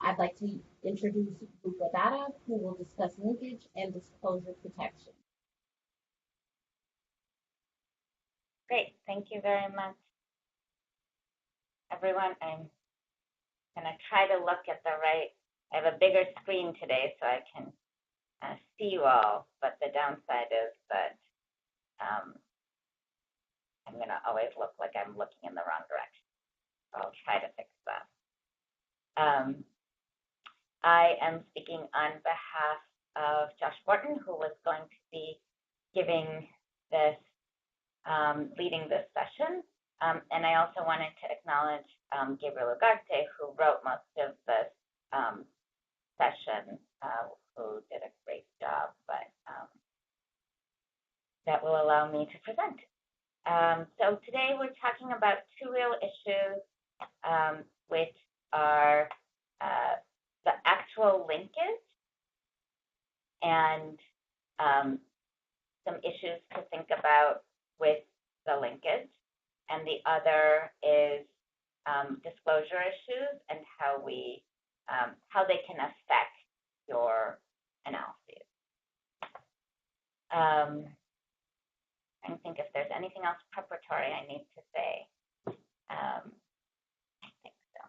I'd like to introduce Rupa Datta, who will discuss linkage and disclosure protection. Great, thank you very much, everyone. I'm going to try to look at the right. I have a bigger screen today, so I can see you all, but the downside is that I'm going to always look like I'm looking in the wrong direction. So I'll try to fix that. I am speaking on behalf of Josh Borton, who was going to be giving this, leading this session. And I also wanted to acknowledge Gabriel Ugarte, who wrote most of this session, who did a great job, but that will allow me to present. So today we're talking about two real issues, which are the actual linkage and some issues to think about with the linkage. And the other is disclosure issues and how they can affect your analyses. I think if there's anything else preparatory I need to say. I think so.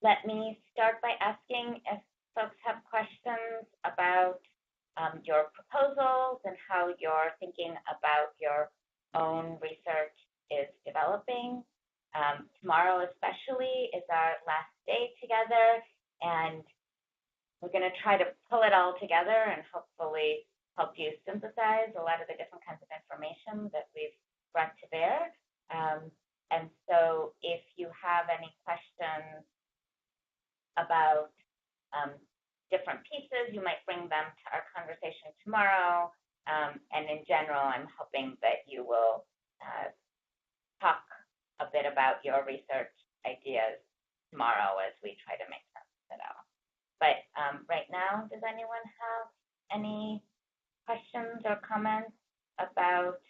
Let me start by asking if folks have questions about your proposals and how you're thinking about your own research is developing. Tomorrow especially is our last day together, and we're going to try to pull it all together and hopefully help you synthesize a lot of the different kinds of information that we've brought to bear. And so if you have any questions about different pieces, you might bring them to our conversation tomorrow. And in general, I'm hoping that you will talk a bit about your research ideas tomorrow as we try to make sense of it all. But right now, does anyone have any questions or comments about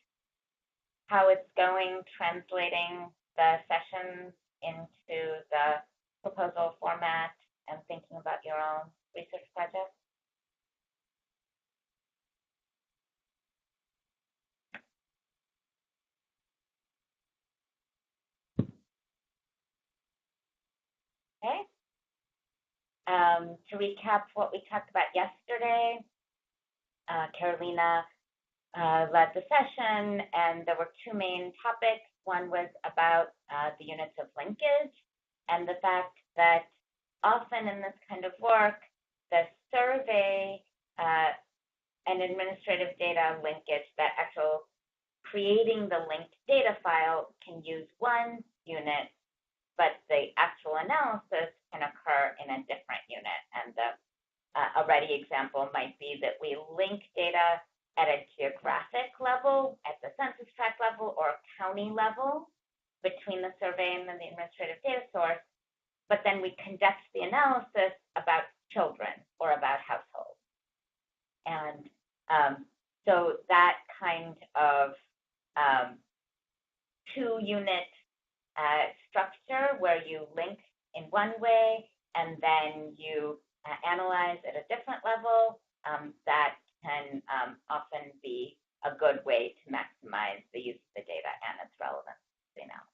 how it's going translating the sessions into the proposal format and thinking about your own research project? Okay. To recap what we talked about yesterday, Carolina led the session, and there were two main topics. One was about the units of linkage and the fact that often in this kind of work, the survey and administrative data linkage, that actual creating the linked data file can use one unit, but the actual analysis can occur in a different unit. And a ready example might be that we link data at a geographic level, at the census tract level, or a county level between the survey and then the administrative data source, but then we conduct the analysis about children or about households. And so that kind of two-unit structure where you link in one way and then you analyze at a different level, that can often be a good way to maximize the use of the data and its relevance to the analysis.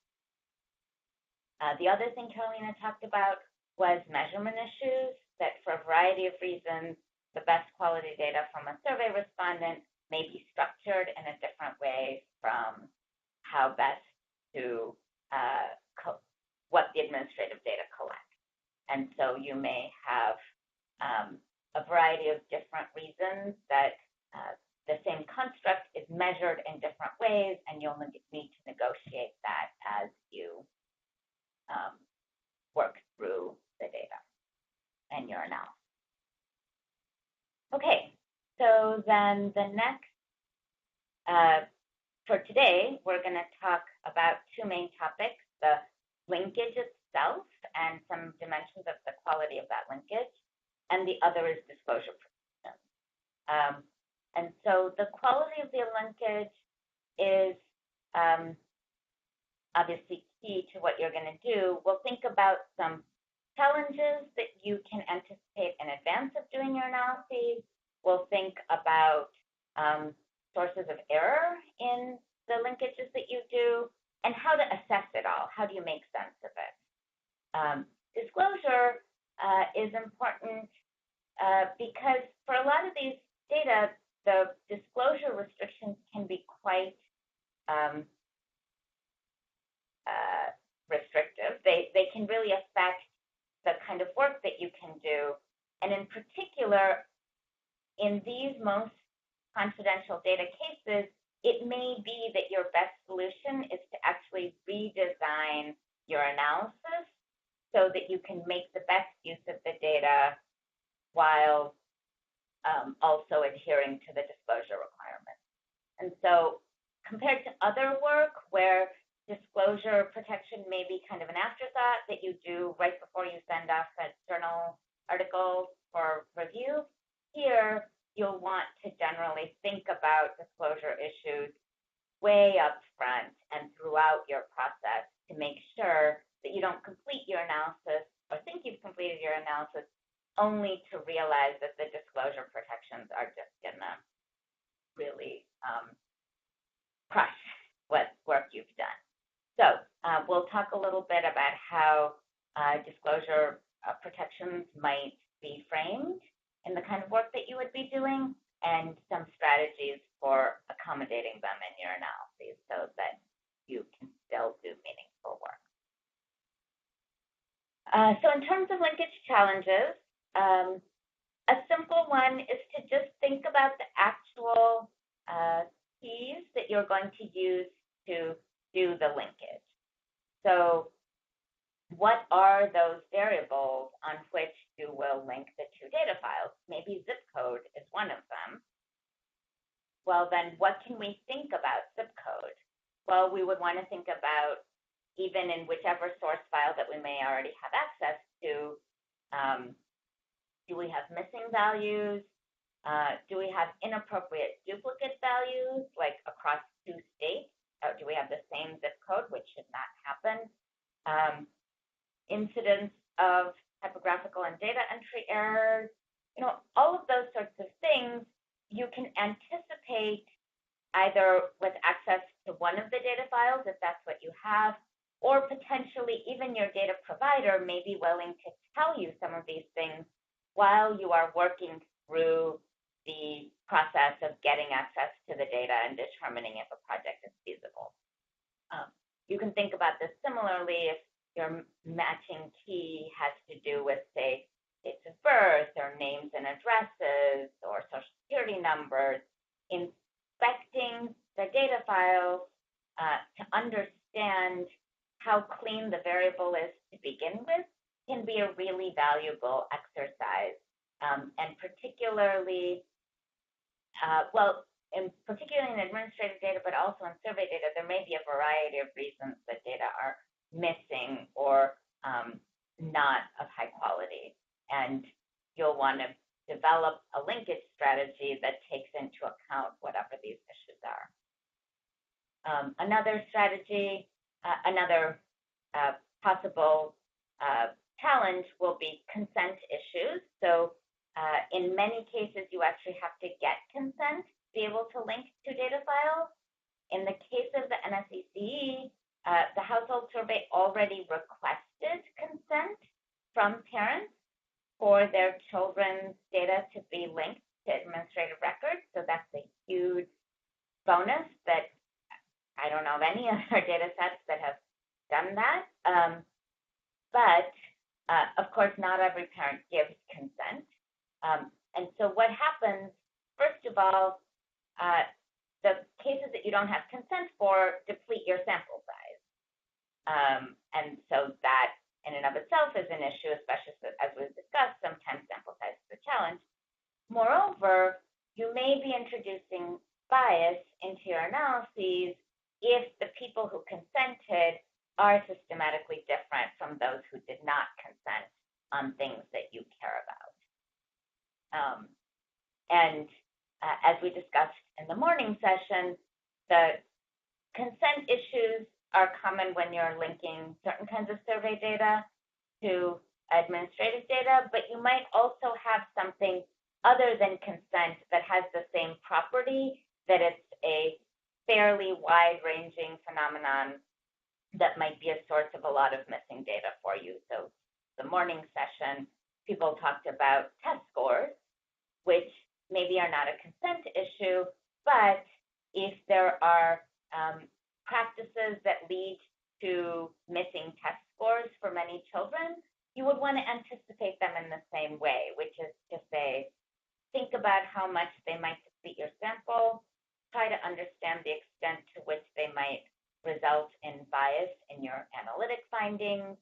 The other thing Carolina talked about was measurement issues, that for a variety of reasons, the best quality data from a survey respondent may be structured in a different way from how best to what the administrative data collects. And so you may have a variety of different reasons that the same construct is measured in different ways, and you'll need to negotiate that as you work through the data and your analysis. Okay, so then the next, for today, we're going to talk about two main topics, the linkage itself and some dimensions of the quality of that linkage, and the other is disclosure protection. And so the quality of the linkage is obviously key to what you're going to do. We'll think about some challenges that you can anticipate in advance of doing your analyses. We'll think about sources of error in the linkages that you do, and how to assess it all. How do you make sense of it? Disclosure is important because for a lot of these data, the disclosure restrictions can be quite restrictive. They can really affect the kind of work that you can do. And in particular, in these most confidential data cases, it may be that your best solution is to actually redesign your analysis so that you can make the best use of the data while also adhering to the disclosure requirements. And so compared to other work where disclosure protection may be kind of an afterthought that you do right before you send off a journal article for review, here you'll want to generally think about disclosure issues way up front and throughout your process to make sure that you don't complete your analysis or think you've completed your analysis only to realize that the disclosure protections are just gonna really crush what work you've done. So we'll talk a little bit about how disclosure protections might be framed in the kind of work that you would be doing, and some strategies for accommodating them in your analyses so that you can still do meaningful work. So in terms of linkage challenges, a simple one is to just think about the actual keys that you're going to use to do the linkage. So what are those variables on which you will link the two data files? Maybe zip code is one of them. Well, then what can we think about zip code? Well, we would want to think about, even in whichever source file that we may already have access to, do we have missing values? Do we have inappropriate duplicate values, like across two states? Do we have the same zip code, which should not happen? Incidents of typographical and data entry errors, all of those sorts of things you can anticipate either with access to one of the data files, if that's what you have, or potentially even your data provider may be willing to tell you some of these things while you are working through the process of getting access to the data and determining if a project is feasible. You can think about this similarly if your matching key has to do with, say, dates of birth or names and addresses or social security numbers. Inspecting the data files to understand how clean the variable is to begin with can be a really valuable exercise. And particularly, particularly in administrative data, but also in survey data, there may be a variety of reasons that data are missing or not of high quality. And you'll want to develop a linkage strategy that takes into account whatever these issues are. Another strategy, another possible challenge will be consent issues. So in many cases, you actually have to get consent to be able to link to data files. In the case of the NSECE, the household survey already requested consent from parents for their children's data to be linked to administrative records. So that's a huge bonus that I don't know of any other data sets that have done that. But of course, not every parent gives consent. And so what happens, first of all, the cases that you don't have consent for deplete your sample size. And so that in and of itself is an issue, especially as we've discussed, sometimes sample size is a challenge. Moreover, you may be introducing bias into your analyses if the people who consented are systematically different from those who did not consent on things that you care about. As we discussed in the morning session, the consent issues are common when you're linking certain kinds of survey data to administrative data, but you might also have something other than consent that has the same property, that it's a fairly wide-ranging phenomenon that might be a source of a lot of missing data for you. So the morning session, people talked about test scores, which maybe are not a consent issue, but if there are practices that lead to missing test scores for many children, you would want to anticipate them in the same way, which is to say, think about how much they might deplete your sample, try to understand the extent to which they might result in bias in your analytic findings,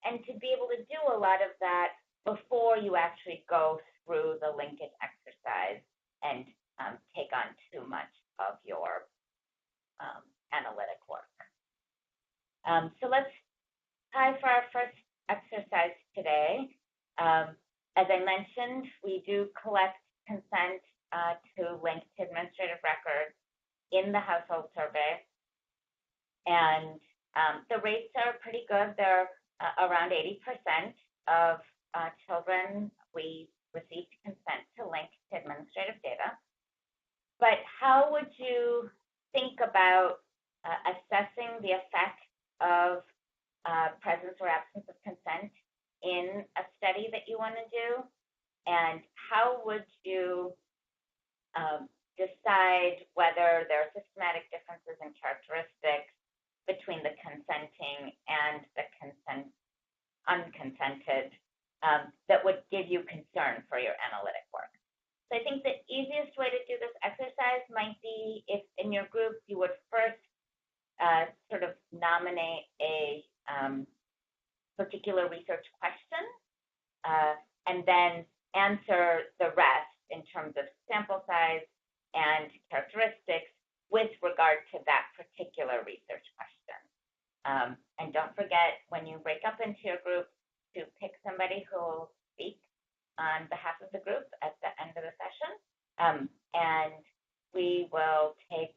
and to be able to do a lot of that before you actually go through the linkage exercise and take on too much of your analytic work. So let's try for our first exercise today. As I mentioned, we do collect consent to link to administrative records in the household survey. And the rates are pretty good. They're around 80% of children we received consent to link to administrative data. But how would you think about assessing the effect of presence or absence of consent in a study that you want to do? And how would you decide whether there are systematic differences in characteristics between the consenting and the unconsented that would give you concern for your analytic work? So I think the easiest way to do this exercise might be if in your group you would first sort of nominate a particular research question and then answer the rest in terms of sample size and characteristics with regard to that particular research question. And don't forget, when you break up into your group, to pick somebody who will speak on behalf of the group at the end of the session. And we will take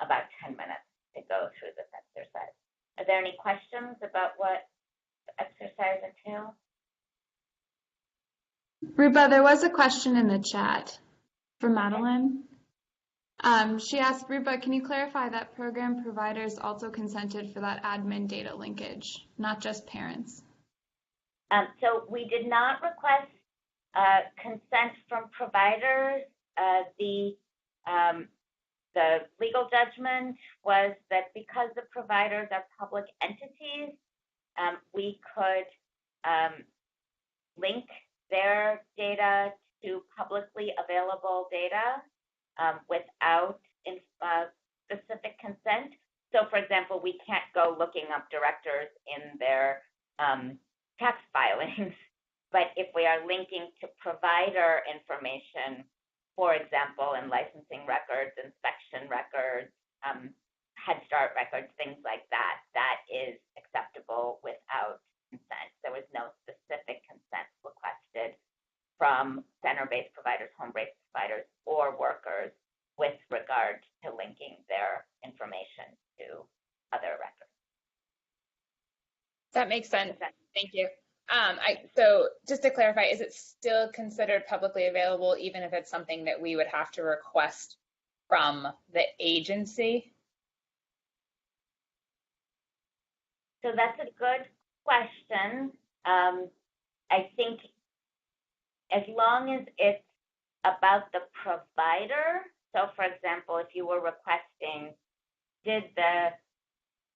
about 10 minutes to go through this exercise. Are there any questions about what the exercise entails? Rupa, there was a question in the chat from Madeline. She asked, Rupa, can you clarify that program providers also consented for that admin data linkage, not just parents? So we did not request consent from providers. The legal judgment was that because the providers are public entities, we could link their data to publicly available data without specific consent. So, for example, we can't go looking up directors in their tax filings, but if we are linking to provider information, for example, in licensing records, inspection records, Head Start records, things like that, that is acceptable without consent. There was no specific consent requested from center-based providers, home-based providers, or workers with regard to linking their information to other records. That makes sense. Thank you. So just to clarify, is it still considered publicly available even if it's something that we would have to request from the agency? So that's a good question. I think as long as it's about the provider, so for example, if you were requesting, did the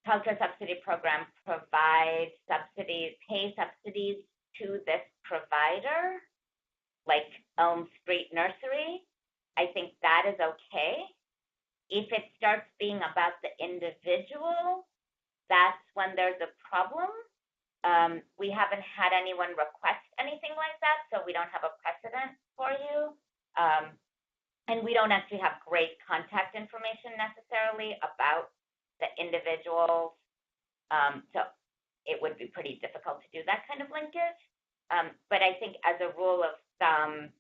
Child Care Subsidy Program provide subsidies, pay subsidies to this provider, like Elm Street Nursery, I think that is okay. If it starts being about the individual, that's when there's a problem. We haven't had anyone request anything like that, so we don't have a precedent for you. And we don't actually have great contact information necessarily about the individuals. So it would be pretty difficult to do that kind of linkage. But I think as a rule of thumb,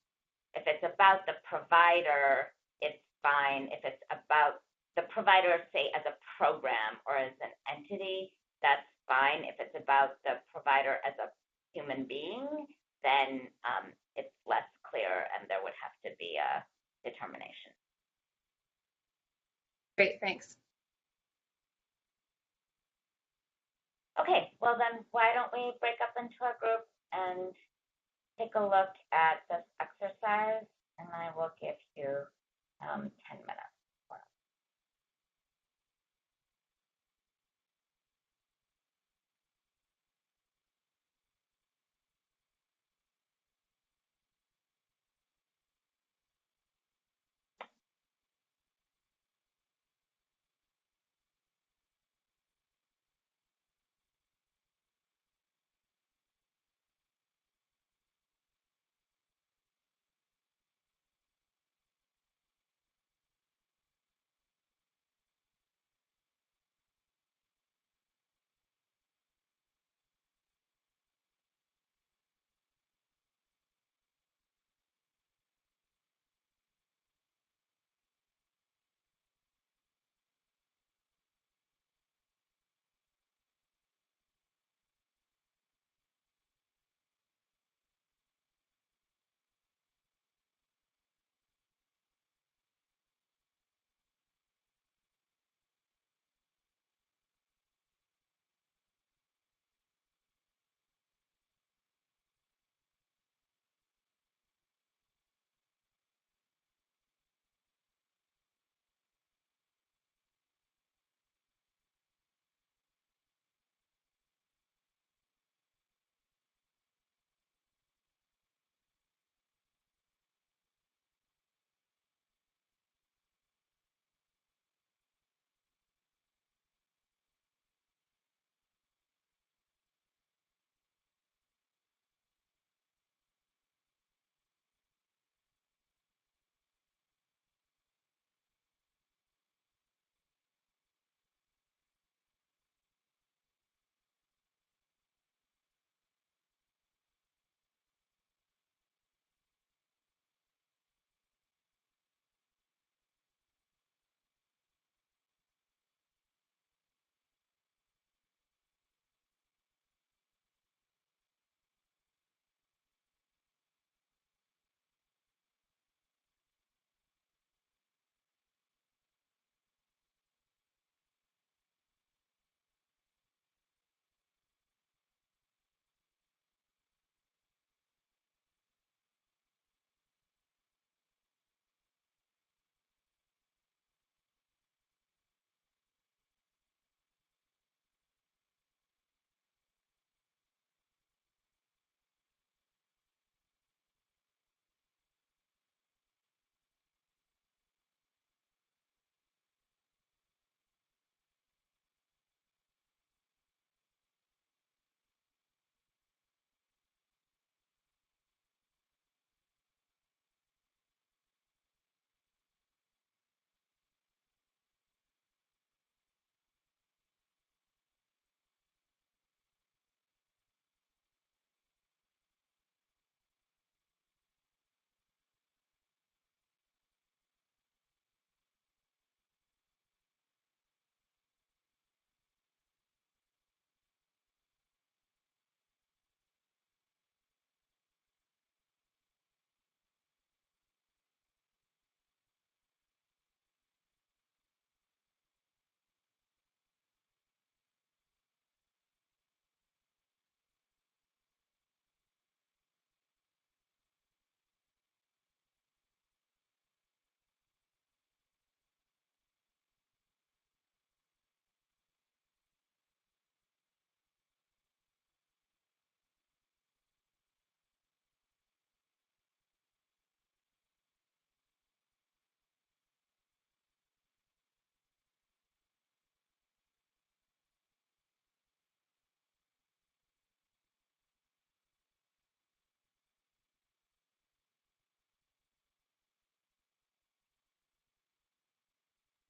if it's about the provider, it's fine. If it's about the provider, say, as a program or as an entity, that's fine. If it's about the provider as a human being, then it's less clear and there would have to be a determination. Great, thanks. Okay, well then why don't we break up into a group and take a look at this exercise, and I will give you 10 minutes.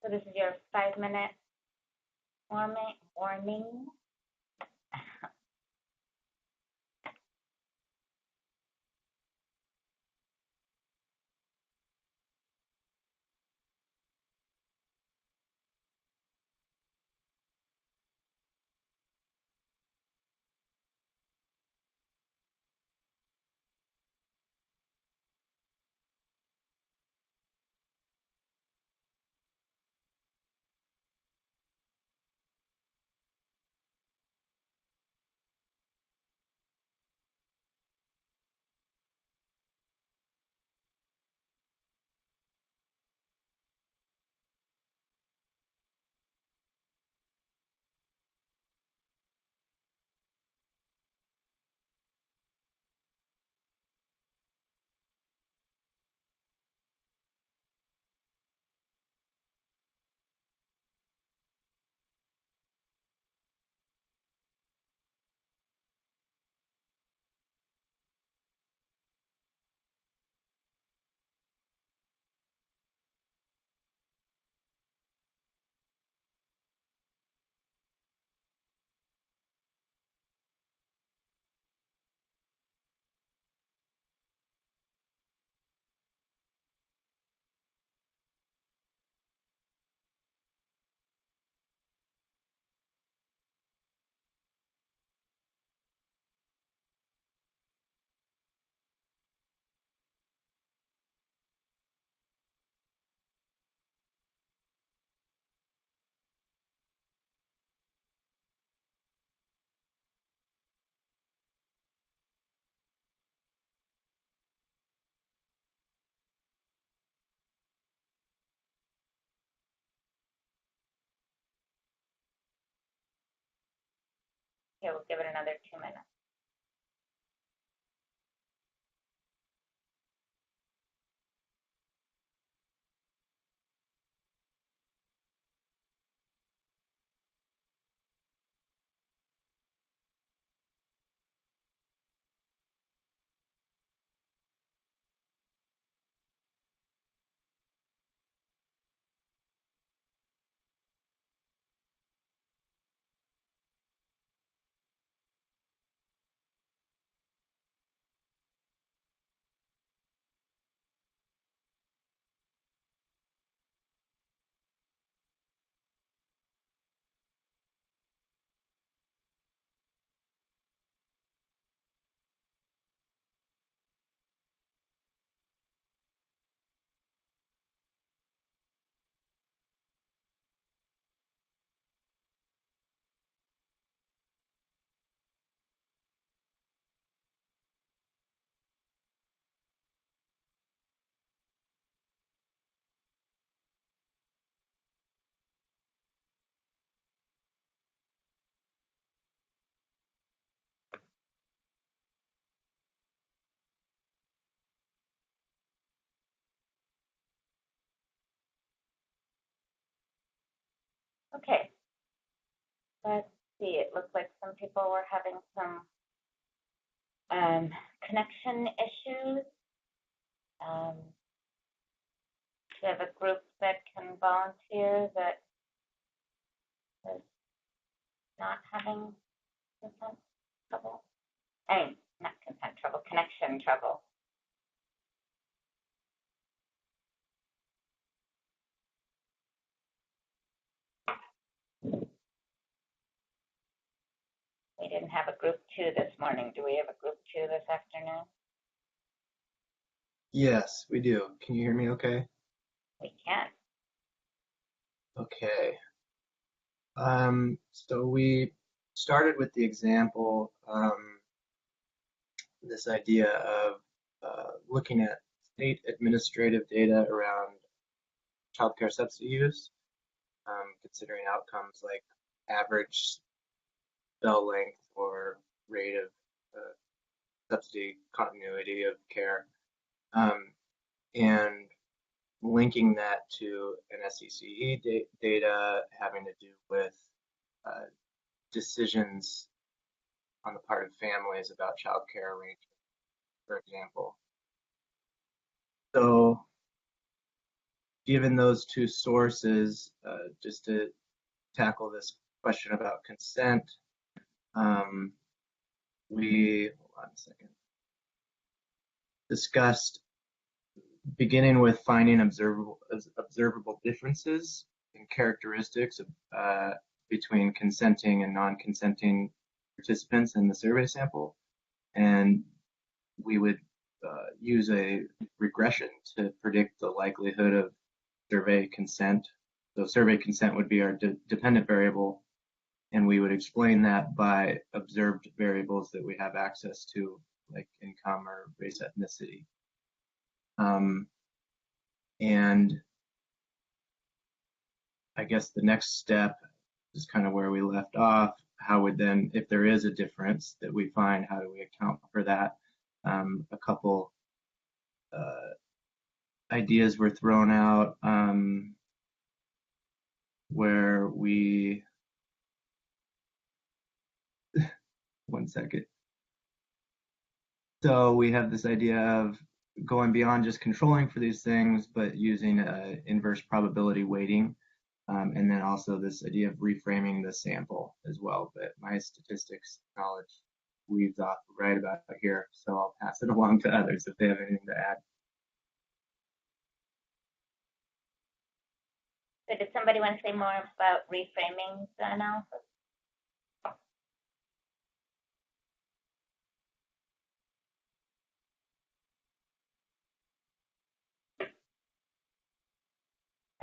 So this is your 5-minute warning. give it another 2 minutes. Okay, let's see. It looks like some people were having some connection issues. We have a group that can volunteer that is not having consent trouble. I mean, not consent trouble, connection trouble. We didn't have a group 2 this morning. Do we have a group 2 this afternoon? Yes, we do. Can you hear me okay? We can. Okay. So we started with the example, this idea of looking at state administrative data around childcare subsidy use, considering outcomes like average spell length or rate of subsidy continuity of care, and linking that to an SECE data having to do with decisions on the part of families about childcare arrangements, for example. So, given those two sources, just to tackle this question about consent, we, hold on a second, discussed beginning with finding observable differences in characteristics between consenting and non-consenting participants in the survey sample, and we would use a regression to predict the likelihood of survey consent. So survey consent would be our dependent variable, and we would explain that by observed variables that we have access to, like income or race, ethnicity. And I guess the next step is kind of where we left off. How would then, if there is a difference that we find, how do we account for that? A couple ideas were thrown out where we, one second. So we have this idea of going beyond just controlling for these things, but using inverse probability weighting. And then also this idea of reframing the sample as well. But my statistics knowledge leaves off right about here, so I'll pass it along to others if they have anything to add. So did somebody want to say more about reframing the analysis?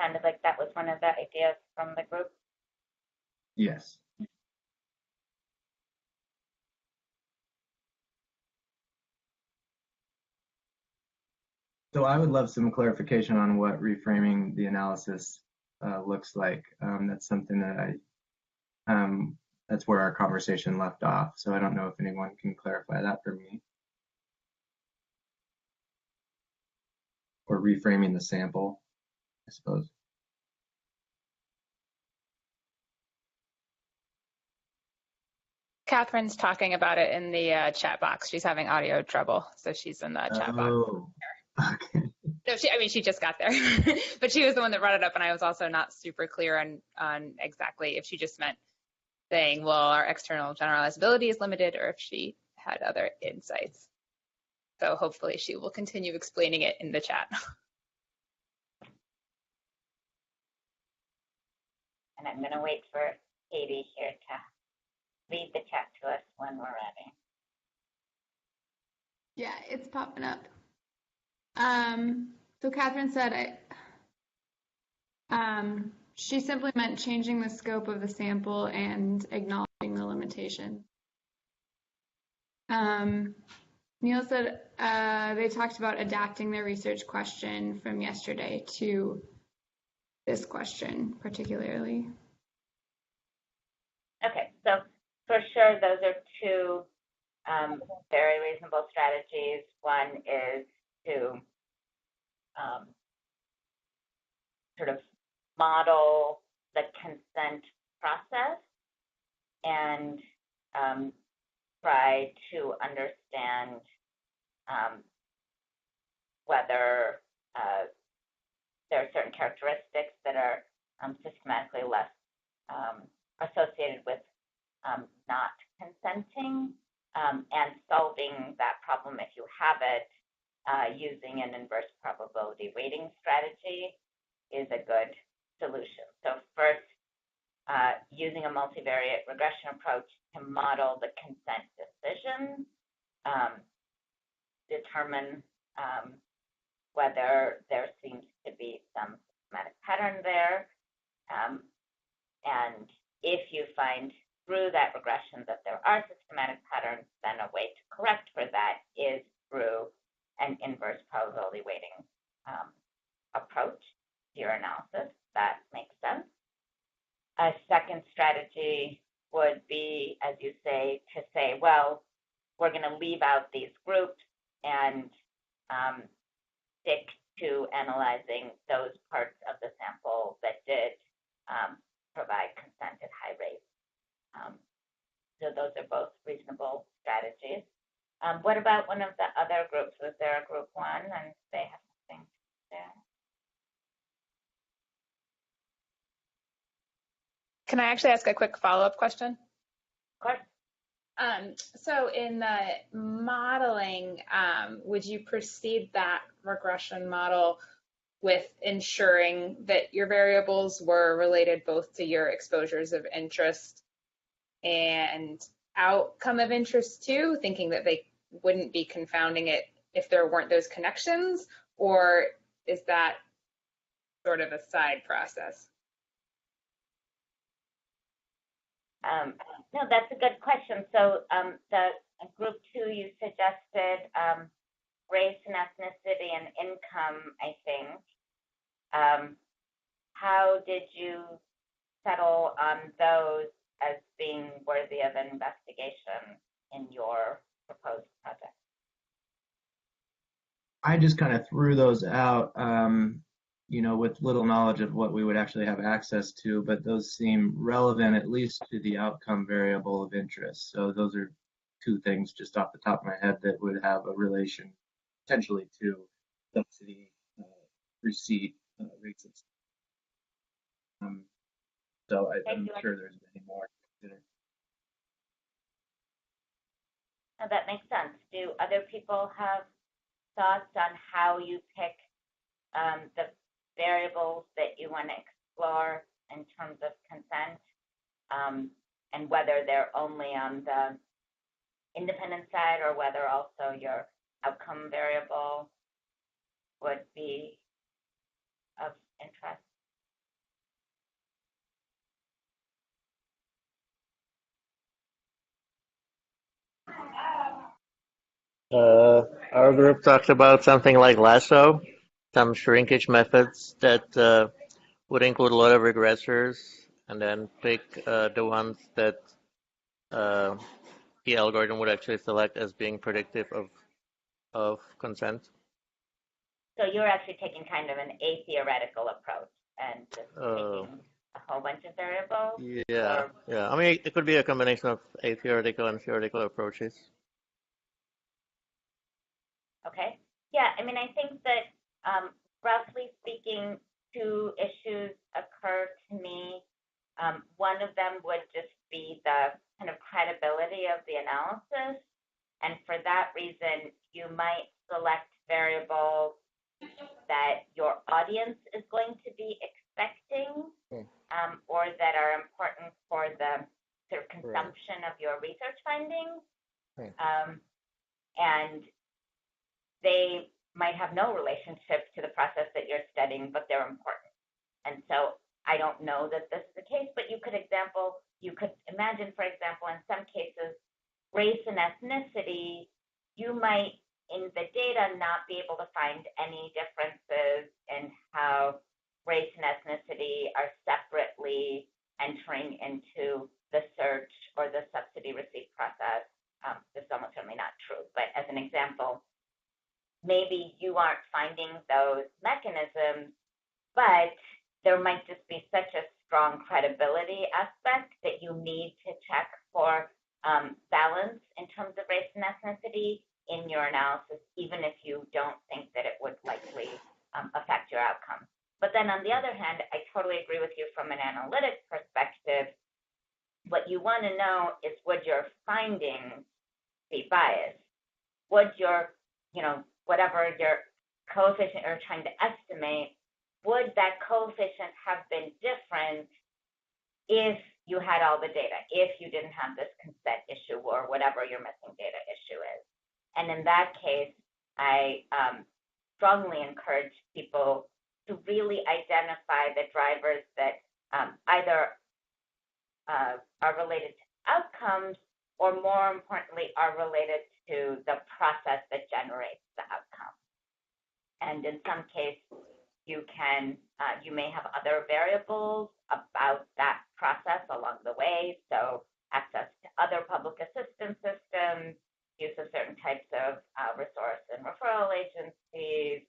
Sounded like that was one of the ideas from the group. Yes. So I would love some clarification on what reframing the analysis looks like. That's something that I That's where our conversation left off. So I don't know if anyone can clarify that for me. Or reframing the sample, I suppose. Catherine's talking about it in the chat box. She's having audio trouble, so she's in the chat box. Oh, okay. No, she just got there, but she was the one that brought it up, and I was also not super clear on exactly if she just meant saying, well, our external generalizability is limited, or if she had other insights. So hopefully she will continue explaining it in the chat. And I'm going to wait for Katie here to read the chat to us when we're ready. Yeah, it's popping up. So Catherine said she simply meant changing the scope of the sample and acknowledging the limitation. Neil said they talked about adapting their research question from yesterday to this question particularly. Okay, so for sure, those are two very reasonable strategies. One is to sort of model the consent process and try to understand whether there are certain characteristics that are systematically less associated with not consenting, and solving that problem, if you have it, using an inverse probability weighting strategy is a good solution. So first, using a multivariate regression approach to model the consent decision, determine whether there seems to be some systematic pattern there, and if you find through that regression that there are systematic patterns, then a way to correct for that is through an inverse probability weighting approach to your analysis. That makes sense. A second strategy would be, as you say, to say, well, we're going to leave out these groups and stick to analyzing those parts of the sample that did provide consent at high rates. So those are both reasonable strategies. What about one of the other groups? Was there a group one and they have something there? Can I actually ask a quick follow-up question? Of course. So in the modeling, would you precede that regression model with ensuring that your variables were related both to your exposures of interest and outcome of interest too, thinking that they wouldn't be confounding it if there weren't those connections, or is that sort of a side process? No, that's a good question. So the group two, you suggested race and ethnicity and income, I think. How did you settle on those as being worthy of investigation in your proposed project? I just kind of threw those out, with little knowledge of what we would actually have access to, but those seem relevant at least to the outcome variable of interest. So those are two things just off the top of my head that would have a relation potentially to subsidy receipt rates. So I'm sure there's many more to consider. No, that makes sense. Do other people have thoughts on how you pick the variables that you want to explore in terms of consent, and whether they're only on the independent side or whether also your outcome variable would be of interest? Our group talked about something like lasso, some shrinkage methods that would include a lot of regressors, and then pick the ones that the algorithm would actually select as being predictive of consent. So you're actually taking kind of an atheoretical approach and just taking a whole bunch of variables? Yeah, Or, yeah. I mean, it could be a combination of atheoretical and theoretical approaches. okay. Yeah, I mean, I think that roughly speaking, two issues occur to me. One of them would just be the kind of credibility of the analysis. And for that reason, you might select variables that your audience is going to be expecting, or that are important for the sort of consumption of your research findings. And they might have no relationship to the process that you're studying, but they're important. And so I don't know that this is the case, but you could imagine, for example, in some cases, race and ethnicity, you might in the data not be able to find any differences in how race and ethnicity are separately entering into the search or the subsidy receipt process. This is almost certainly not true, but as an example, maybe you aren't finding those mechanisms, but there might just be such a strong credibility aspect that you need to check for balance in terms of race and ethnicity in your analysis, even if you don't think that it would likely affect your outcome. But then on the other hand, I totally agree with you from an analytic perspective. What you want to know is, would your findings be biased? Would your, whatever your coefficient you're trying to estimate, would that coefficient have been different if you had all the data, if you didn't have this consent issue or whatever your missing data issue is? And in that case, I strongly encourage people to really identify the drivers that either are related to outcomes, or more importantly, are related to the process that generates the outcome. And in some cases, you may have other variables about that process along the way. So access to other public assistance systems, use of certain types of resource and referral agencies,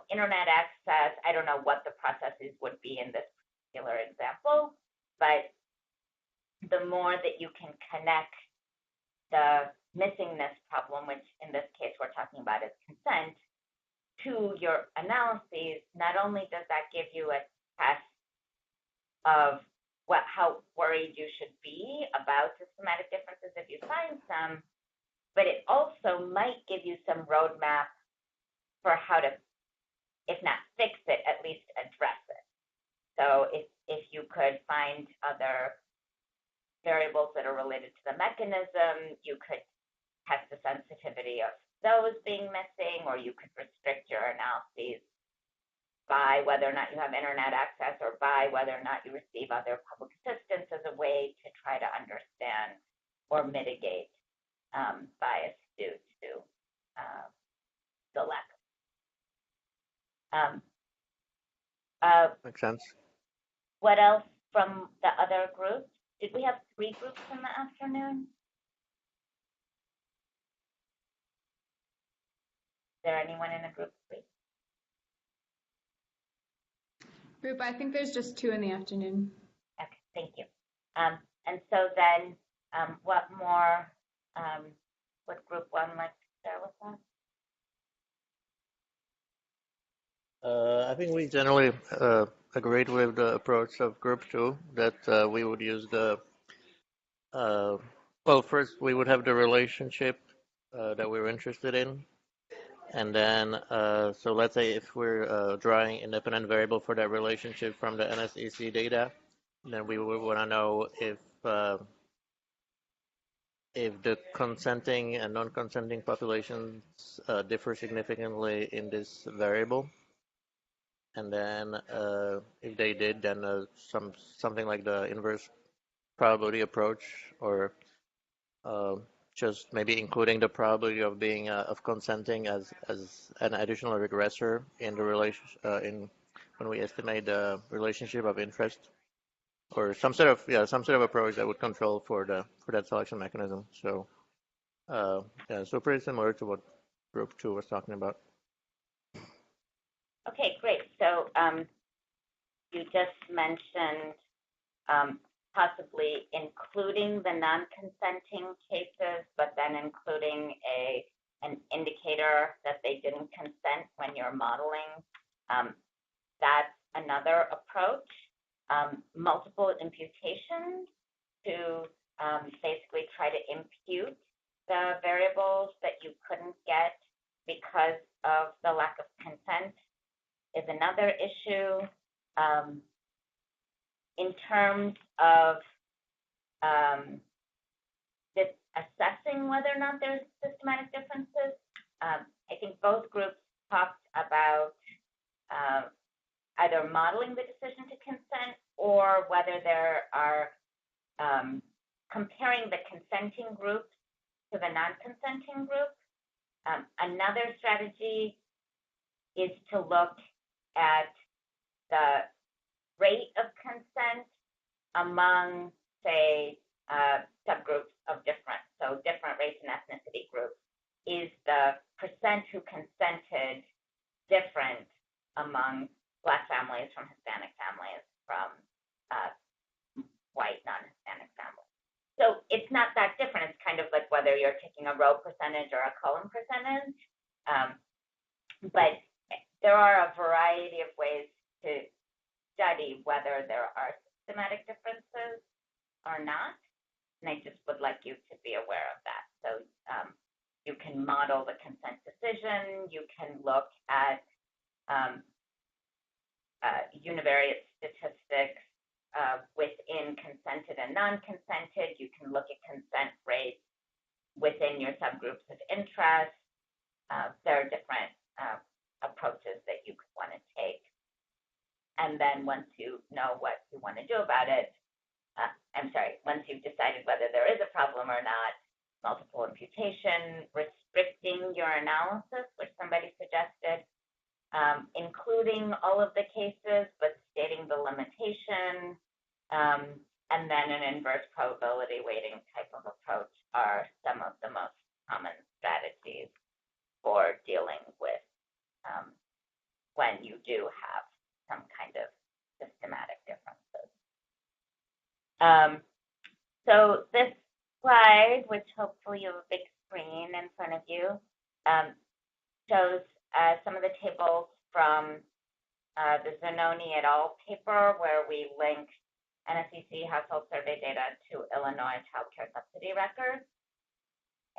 internet access. I don't know what the processes would be in this particular example, but the more that you can connect the missingness problem, which in this case we're talking about is consent, to your analyses, not only does that give you a test of how worried you should be about systematic differences if you find some, but it also might give you some roadmap for how to, if not fix it, at least address it. So if you could find other variables that are related to the mechanism, you could test the sensitivity of those being missing, or you could restrict your analyses by whether or not you have internet access, or by whether or not you receive other public assistance, as a way to try to understand or mitigate bias due to the lack of. Makes sense. What else from the other groups? Did we have 3 groups in the afternoon? Is there anyone in a group 3? Group, I think there's just 2 in the afternoon. Okay, thank you. And so then, what more would group 1 like to share with us? I think we generally agreed with the approach of group 2, that we would use well, first we would have the relationship that we're interested in. And then, so let's say if we're drawing independent variable for that relationship from the NSEC data, then we would want to know if the consenting and non-consenting populations differ significantly in this variable. And then if they did, then something like the inverse probability approach, or just maybe including the probability of being of consenting as an additional regressor in the relation when we estimate the relationship of interest. or some sort of approach that would control for that selection mechanism. So so pretty similar to what Group 2 was talking about. Okay, great. So you just mentioned possibly including the non-consenting cases, but then including an indicator that they didn't consent when you're modeling. That's another approach. Multiple imputations to basically try to impute the variables that you couldn't get because of the lack of consent is another issue. In terms of this assessing whether or not there's systematic differences, I think both groups talked about either modeling the decision to consent or whether there are comparing the consenting group to the non-consenting group. Another strategy is to look at the rate of consent among, say, subgroups of different race and ethnicity groups. Is the percent who consented different among Black families from Hispanic families from white non-Hispanic families? So it's not that different. It's kind of like whether you're taking a row percentage or a column percentage. But there are a variety of ways to study whether there are systematic differences or not. And I just would like you to be aware of that. So you can model the consent decision. You can look at univariate statistics within consented and non-consented. You can look at consent rates within your subgroups of interest. There are different approaches that you could want to take. And then once you know what you want to do about it, once you've decided whether there is a problem or not, multiple imputation, restricting your analysis, which somebody suggested, including all of the cases, but stating the limitation, and then an inverse probability weighting type of approach are some of the most common strategies for dealing with when you do have some kind of systematic differences. So this slide, which hopefully you have a big screen in front of you, shows some of the tables from the Zanoni et al. Paper, where we linked NSCC household survey data to Illinois child care subsidy records.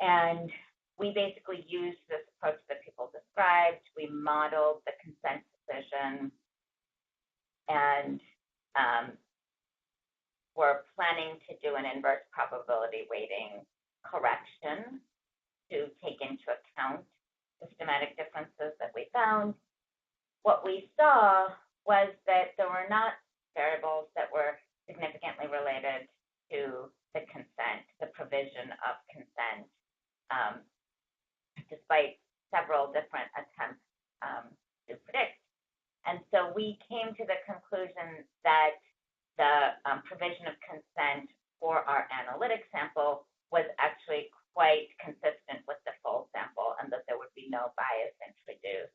And we basically used this approach that people described. We modeled the consent decision, and we're planning to do an inverse probability weighting correction to take into account systematic differences that we found. What we saw was that there were not variables that were significantly related to the consent, the provision of consent, despite several different attempts to predict. And so we came to the conclusion that the provision of consent for our analytic sample was actually quite consistent with the full sample, and that there would be no bias introduced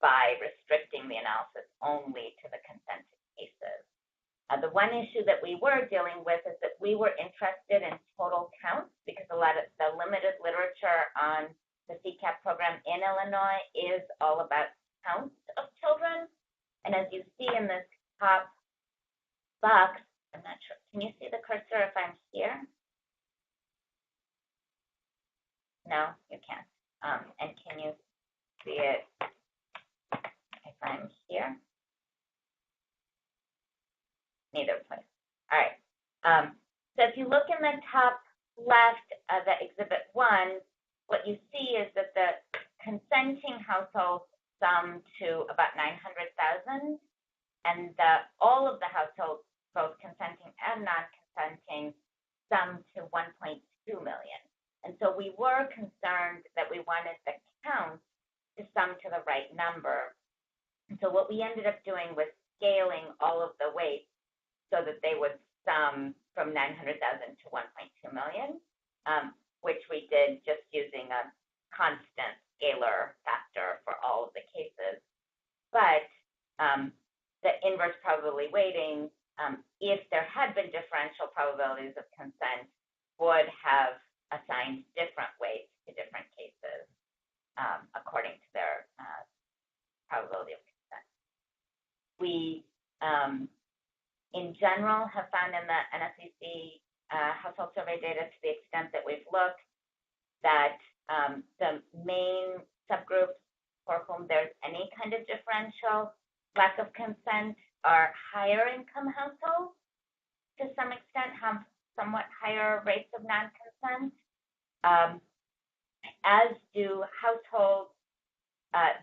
by restricting the analysis only to the consented cases. The one issue that we were dealing with is that we were interested in total counts, because a lot of the limited literature on the CCAP program in Illinois is all about counts of children. And as you see in this top box, I'm not sure, can you see the cursor if I'm here? No, you can't. And can you see it if I'm here? Neither place. All right. So if you look in the top left of the Exhibit 1, what you see is that the consenting households sum to about 900,000, and all of the households, both consenting and non-consenting, sum to 1.2 million. And so we were concerned that we wanted the count to sum to the right number. And so what we ended up doing was scaling all of the weights so that they would sum from 900,000 to 1.2 million, which we did just using a constant scalar factor for all of the cases. But the inverse probability weighting, if there had been differential probabilities of consent, would have assigned different weights to different cases according to their probability of consent. We, in general, have found in the NSEC household survey data, to the extent that we've looked, that the main subgroups for whom there's any kind of differential lack of consent are higher income households, to some extent have somewhat higher rates of non-consent, as do households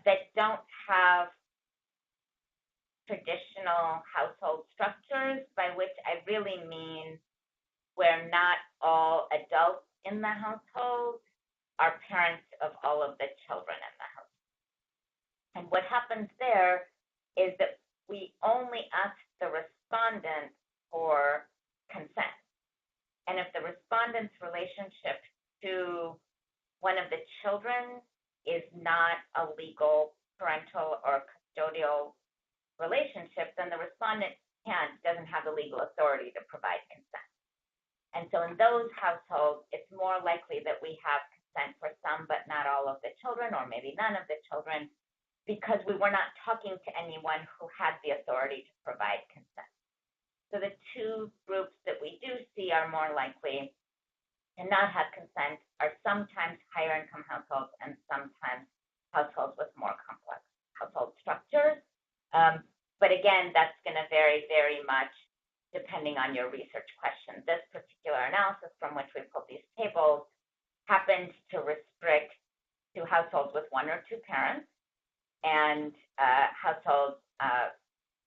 that don't have traditional household structures, by which I really mean where not all adults in the household are parents of all of the children in the household. And what happens there is that we only ask the respondent for consent. And if the respondent's relationship to one of the children is not a legal parental or custodial relationship, then the respondent doesn't have the legal authority to provide consent. And so in those households, it's more likely that we have consent for some but not all of the children, or maybe none of the children, because we were not talking to anyone who had the authority to provide consent. So the two groups that we do see are more likely to not have consent are sometimes higher income households and sometimes households with more complex household structures. But again, that's going to vary very much depending on your research question. This particular analysis from which we pulled these tables happened to restrict to households with one or two parents, and households,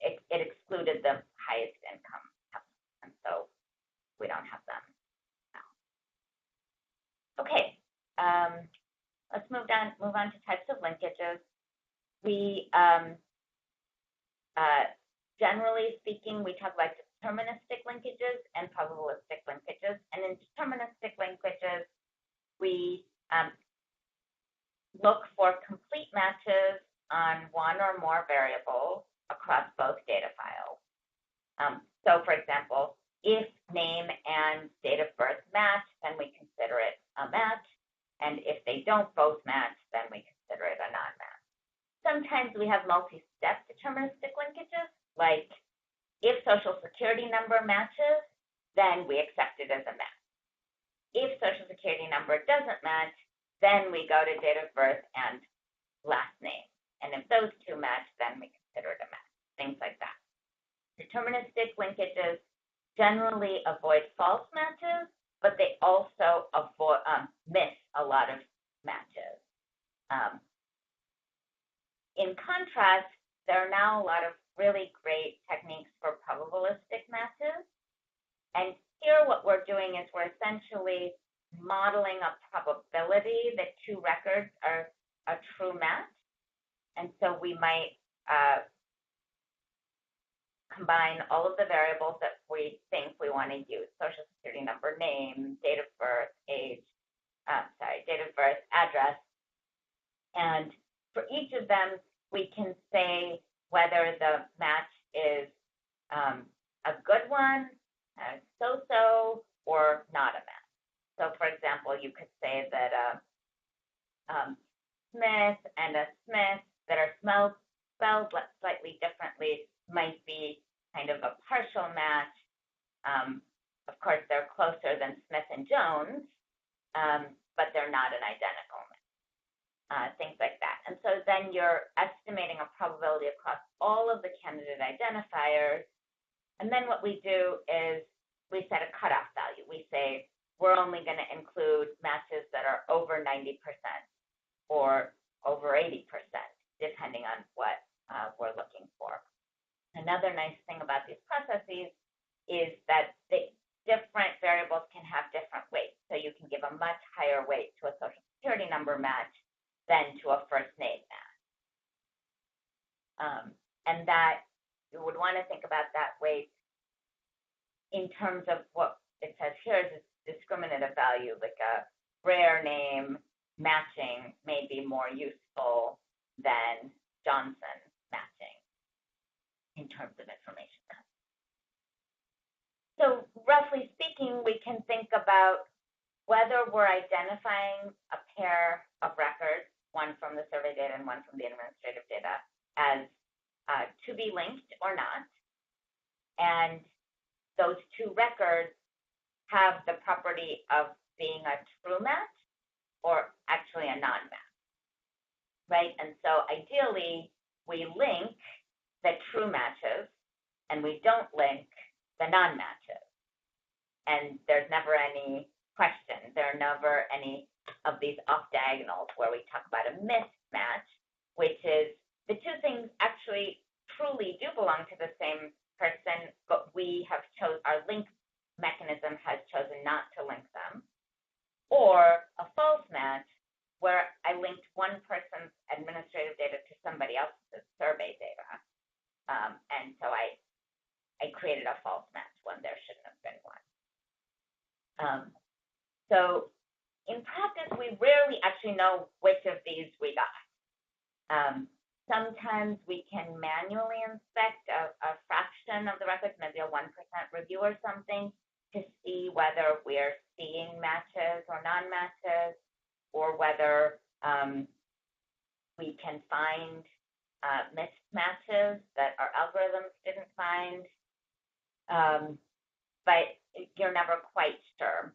it excluded the highest income households, and so we don't have them now. Okay, let's move on to types of linkages. We generally speaking, we talk about deterministic linkages and probabilistic linkages. And in deterministic linkages, we look for complete matches on one or more variables across both data files. So for example, if name and date of birth match, then we consider it a match. And if they don't both match, then we consider it a non-match. Sometimes we have multi-step deterministic linkages, like if social security number matches, then we accept it as a match. If social security number doesn't match, then we go to date of birth and last name. And if those two match, then we consider it a match, things like that. Deterministic linkages generally avoid false matches, but they also miss a lot of matches. In contrast, there are now a lot of really great techniques for probabilistic matches. And here what we're doing is we're essentially modeling a probability that two records are a true match. And so we might combine all of the variables that we think we want to use: social security number, name, date of birth, date of birth, address. And for each of them, we can say whether the match is a good one, so-so, or not a match. So for example, you could say that Smith and a Smith that are spelled slightly differently might be kind of a partial match. Of course, they're closer than Smith and Jones, but they're not an identical match. Things like that. And so then you're estimating a probability across all of the candidate identifiers. And then what we do is we set a cutoff value. We say we're only going to include matches that are over 90% or over 80%, depending on what we're looking for. Another nice thing about these processes is that the different variables can have different weights. So you can give a much higher weight to a social security number match than to a first name match. And that you would want to think about that weight terms of what it says here is discriminative value, like a rare name matching may be more useful than Johnson matching in terms of information. So roughly speaking, we can think about whether we're identifying a pair of records, one from the survey data and one from the administrative data, as to be linked or not. And those two records have the property of being a true match or actually a non-match, right? And so ideally, we link the true matches and we don't link the non-matches. And there's never any question. There are never any of these off diagonals where we talk about a mismatch, which is the two things actually truly do belong to the same person, but we have chosen, our link mechanism has chosen not to link them, or a false match where I linked one person's administrative data to somebody else's survey data. And so I created a false match when there shouldn't have been one. So in practice, we rarely actually know which of these we got. Sometimes we can manually inspect a fraction of the records, maybe a 1% review or something, to see whether we're seeing matches or non-matches, or whether we can find mismatches that our algorithms didn't find. But you're never quite sure.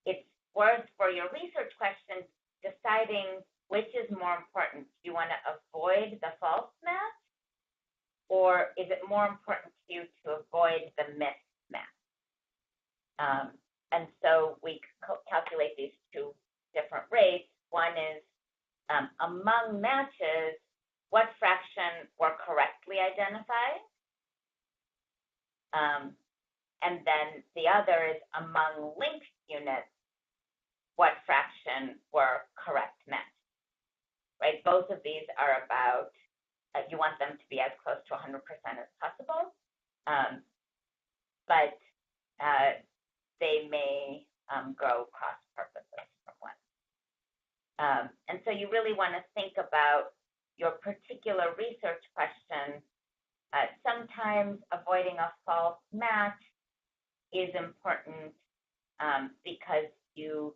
It's worth, for your research questions, deciding which is more important. Do you want to avoid the false match, or is it more important to you to avoid the mismatch? And so we calculate these two different rates. One is among matches, what fraction were correctly identified? And then the other is among linked units, what fraction were correct matches, right? Both of these are about, you want them to be as close to 100% as possible, but they may go cross purposes from one. And so you really want to think about your particular research question. Sometimes avoiding a false match is important because you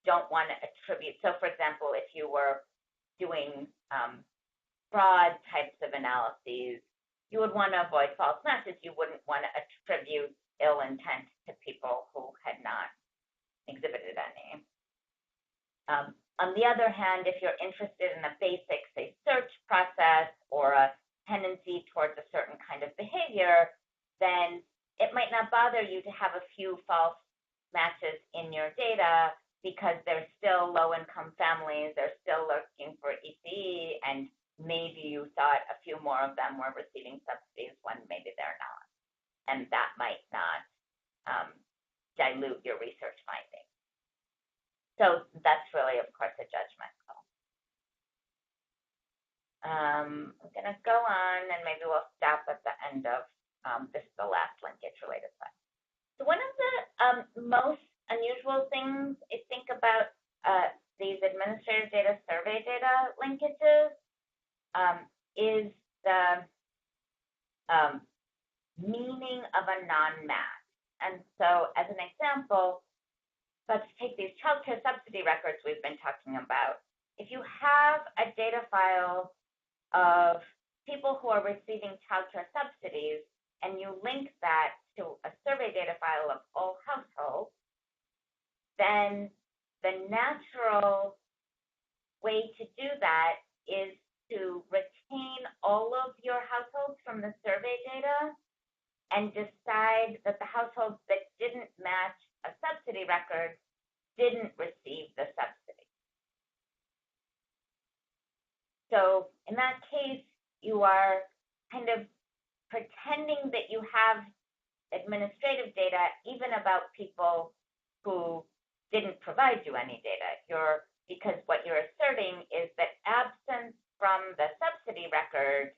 don't want to attribute. So for example, if you were doing fraud types of analyses, you would want to avoid false matches. You wouldn't want to attribute ill intent to people who had not exhibited any. On the other hand, if you're interested in a basic, say, search process or a tendency towards a certain kind of behavior, then it might not bother you to have a few false matches in your data because they're still low-income families, they're still looking for ECE, and maybe you thought a few more of them were receiving subsidies when maybe they're not. And that might not dilute your research findings. So that's really, of course, a judgment call. I'm going to go on, and maybe we'll stop at the end of this is the last linkage-related slide. So one of the most unusual things I think about these administrative data, survey data linkages is the meaning of a non-match. And so as an example, let's take these child care subsidy records we've been talking about. If you have a data file of people who are receiving child care subsidies and you link that to a survey data file of all households, then the natural way to do that is to retain all of your households from the survey data and decide that the households that didn't match a subsidy record didn't receive the subsidy. So in that case, you are kind of pretending that you have administrative data even about people who didn't provide you any data. Because what you're asserting is that absence from the subsidy record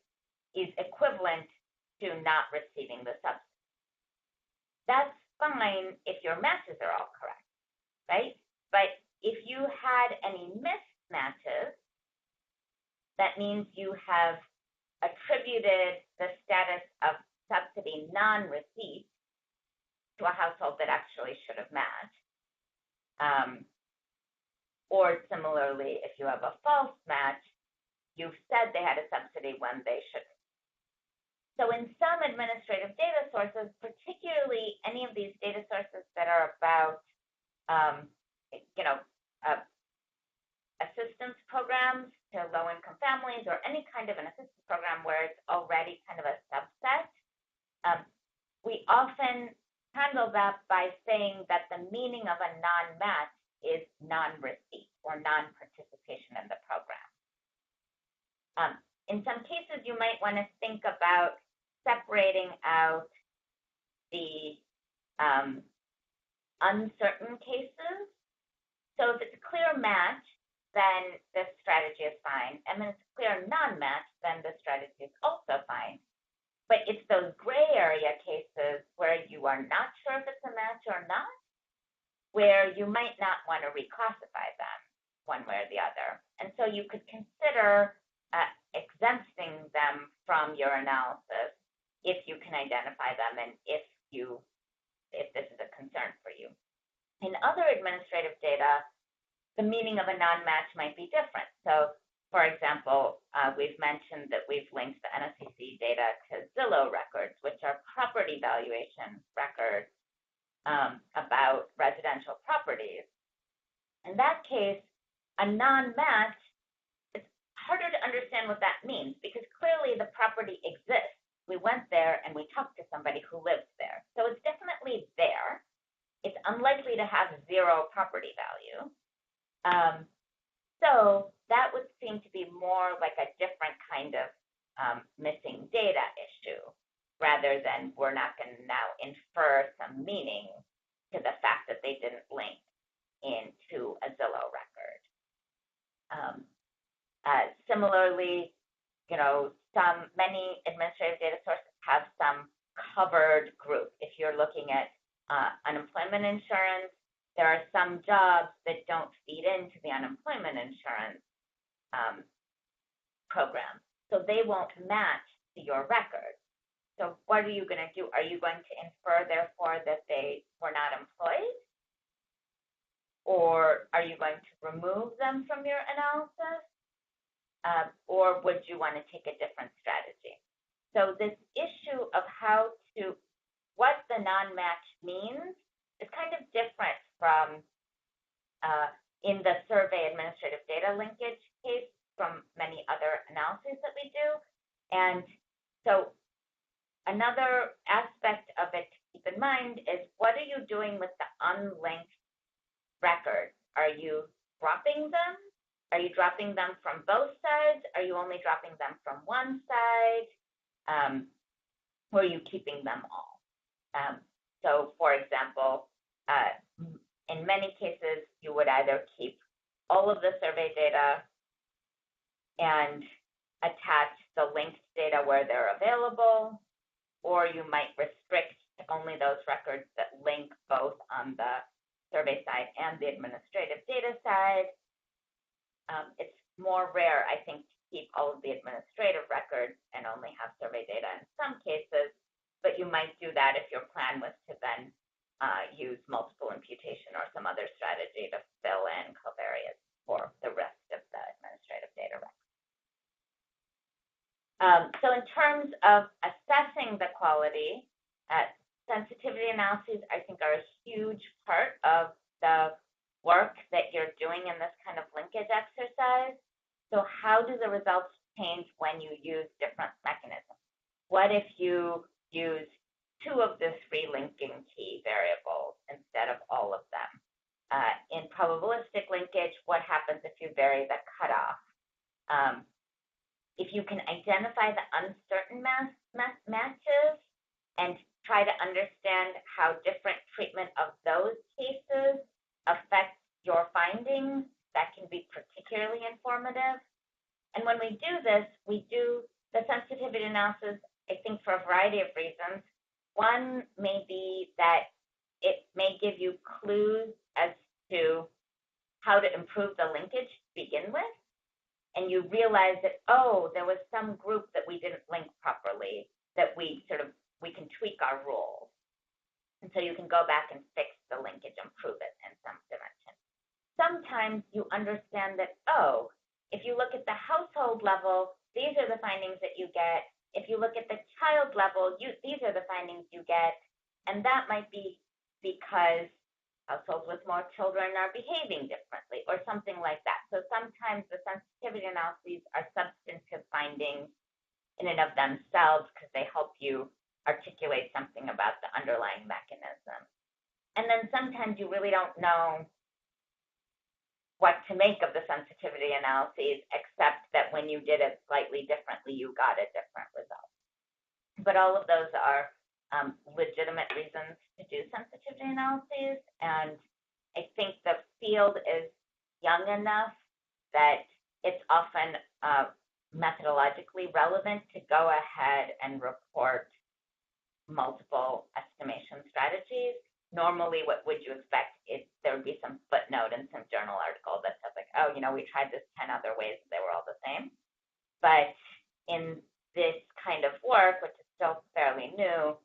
is equivalent to not receiving the subsidy. that's fine if your matches are all correct, right? But if you had any mismatches, that means you have attributed the status of subsidy non-receipt to a household that actually should have matched. Or similarly, if you have a false match, you've said they had a subsidy when they shouldn't. So in some administrative data sources, particularly any of these data sources that are about, assistance programs to low-income families or any kind of an assistance program where it's already kind of a subset, we often handle that by saying that the meaning of a non-match is non-receipt or non-participation in the program. In some cases, you might want to think about separating out the uncertain cases. So if it's a clear match, then this strategy is fine. And when it's a clear non-match, then the strategy is also fine. But it's those gray area cases where you are not sure if it's a match or not, where you might not want to reclassify them one way or the other. And so you could consider exempting them from your analysis if you can identify them and if this is a concern for you. In other administrative data, the meaning of a non-match might be different. So, for example, we've mentioned that we've linked the NSCC data to Zillow records, which are property valuation records about residential properties. In that case, a non-match, it's harder to understand what that means because clearly the property exists. We went there and we talked to somebody who lives there. So it's definitely there. It's unlikely to have zero property value. So that would seem to be more like a different kind of missing data issue, rather than we're not going to now infer some meaning to the fact that they didn't link into a Zillow record. Similarly, many administrative data sources have some covered group. If you're looking at unemployment insurance, there are some jobs that don't feed into the unemployment insurance program, so they won't match to your record. So what are you going to do? Are you going to infer, therefore, that they were not employed? Or are you going to remove them from your analysis? Or would you want to take a different strategy? So this issue of what the non-match means is kind of different from in the survey administrative data linkage case from many other analyses that we do. And so another aspect of it to keep in mind is, what are you doing with the unlinked records? Are you dropping them? Are you dropping them from both sides? Are you only dropping them from one side? Or are you keeping them all? So for example, in many cases, you would either keep all of the survey data and attach the linked data where they're available, or you might restrict to only those records that link both on the survey side and the administrative data side. It's more rare, I think, to keep all of the administrative records and only have survey data in some cases, but you might do that if your plan was to then use multiple imputation or some other strategy to fill in covariates for the rest of the administrative data records. So in terms of assessing the quality, sensitivity analyses, I think, are a huge part of the work that you're doing in this kind of linkage exercise. So how do the results change when you use different mechanisms? What if you use 2 of the 3 linking key variables instead of all of them? In probabilistic linkage, what happens if you vary the cutoff? If you can identify the uncertain matches and try to understand how different treatment of those cases affects your findings, that can be particularly informative. And when we do this, we do the sensitivity analysis, I think, for a variety of reasons. One may be that it may give you clues as to how to improve the linkage to begin with, and you realize that, oh, there was some group that we didn't link properly, that we can tweak our rules. And so you can go back and fix the linkage, improve it in some dimension. Sometimes you understand that, oh, if you look at the household level, these are the findings that you get. If you look at the child level, these are the findings you get. And that might be because households with more children are behaving differently or something like that. So sometimes the sensitivity analyses are substantive findings in and of themselves because they help you articulate something about the underlying mechanism. And then sometimes you really don't know what to make of the sensitivity analyses, except that when you did it slightly differently, you got a different result. But all of those are legitimate reasons to do sensitivity analyses, and I think the field is young enough that it's often methodologically relevant to go ahead and report multiple estimation strategies. Normally, what would you expect is there would be some footnote in some journal article that says like, oh, we tried this 10 other ways, they were all the same. But in this kind of work, which is still fairly new,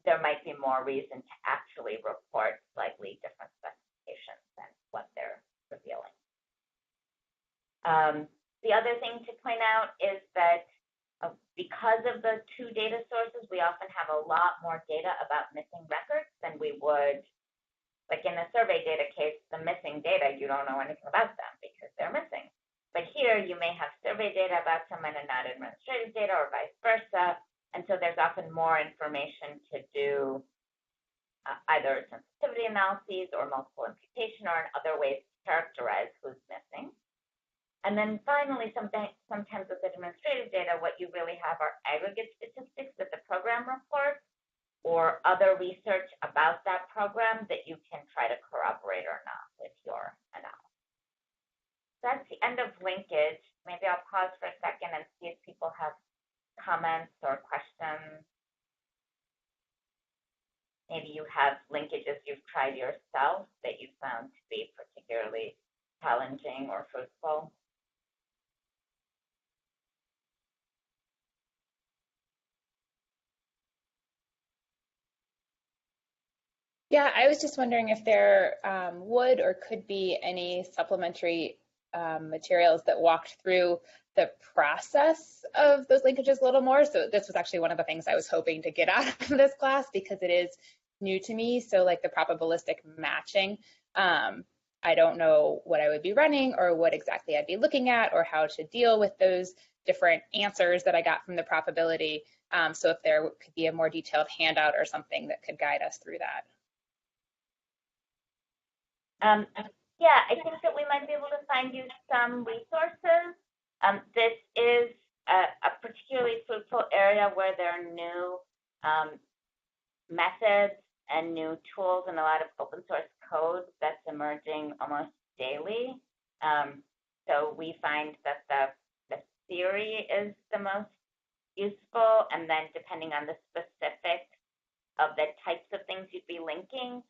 there might be more reason to actually report slightly different specifications than what they're revealing. The other thing to point out is that because of the two data sources, we often have a lot more data about missing records than we would, like in a survey data case, the missing data, you don't know anything about them because they're missing. But here you may have survey data about someone and not administrative data or vice versa. And so there's often more information to do either sensitivity analyses or multiple imputation or in other ways to characterize who's missing. And then finally, sometimes with administrative data, what you really have are aggregate statistics that the program reports or other research about that program that you can try to corroborate or not with your analysis. That's the end of linkage. Maybe I'll pause for a second and see if people have comments or questions. Maybe you have linkages you've tried yourself that you found to be particularly challenging or fruitful. Yeah, I was just wondering if there would or could be any supplementary materials that walked through the process of those linkages a little more. So this was actually one of the things I was hoping to get out of this class because it is new to me. So like the probabilistic matching, I don't know what I would be running or what exactly I'd be looking at or how to deal with those different answers that I got from the probability. So if there could be a more detailed handout or something that could guide us through that. Yeah, I think that we might be able to find you some resources. This is a particularly fruitful area where there are new methods and new tools and a lot of open source code that's emerging almost daily. So we find that the theory is the most useful, and then depending on the specifics of the types of things you'd be linking,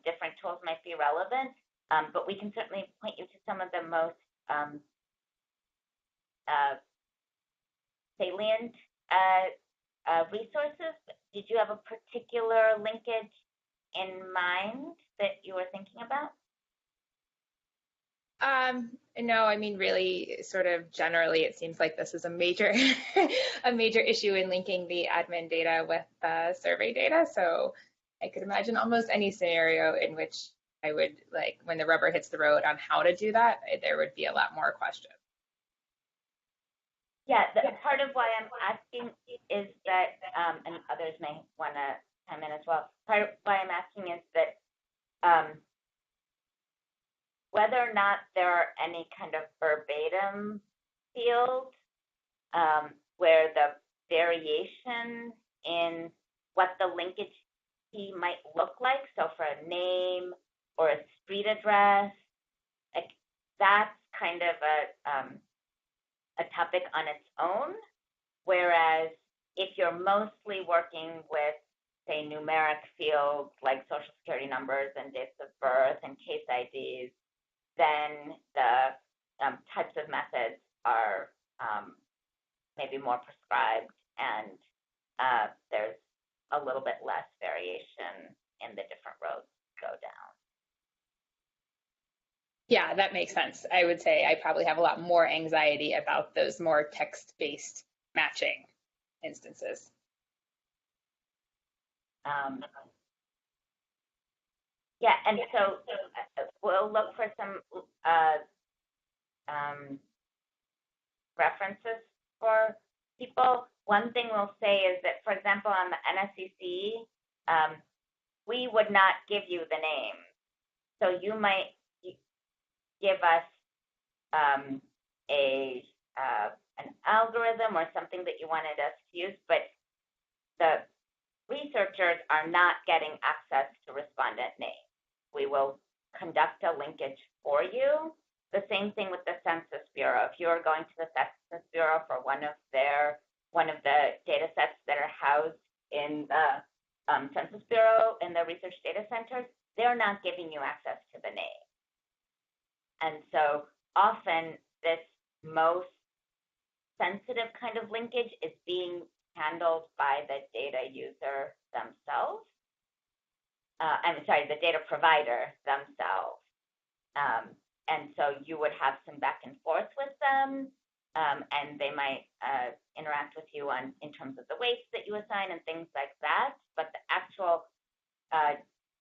different tools might be relevant, but we can certainly point you to some of the most salient resources. Did you have a particular linkage in mind that you were thinking about? No, I mean, really sort of generally, it seems like this is a major, a major issue in linking the admin data with survey data. So I could imagine almost any scenario in which I would, like, when the rubber hits the road on how to do that, there would be a lot more questions. Yeah, part of why I'm asking is that, and others may want to chime in as well, part of why I'm asking is that whether or not there are any kind of verbatim fields where the variation in what the linkage key might look like, so for a name or a street address, like that's kind of a topic on its own, whereas if you're mostly working with say, numeric fields like social security numbers and dates of birth and case IDs, then the types of methods are maybe more prescribed, and there's a little bit less variation in the different roads go down. Yeah, that makes sense. I would say I probably have a lot more anxiety about those more text-based matching instances. Yeah, and so we'll look for some references for people. One thing we'll say is that, for example, on the NSCC, we would not give you the name. So you might give us an algorithm or something that you wanted us to use, but the researchers are not getting access to respondent names. We will conduct a linkage for you. The same thing with the Census Bureau. If you are going to the Census Bureau for one of the data sets that are housed in the Census Bureau in the research data centers, they're not giving you access to the name. And so often this most sensitive kind of linkage is being handled by the data user themselves. The data provider themselves. And so you would have some back and forth with them, and they might interact with you in terms of the weights that you assign and things like that. But the actual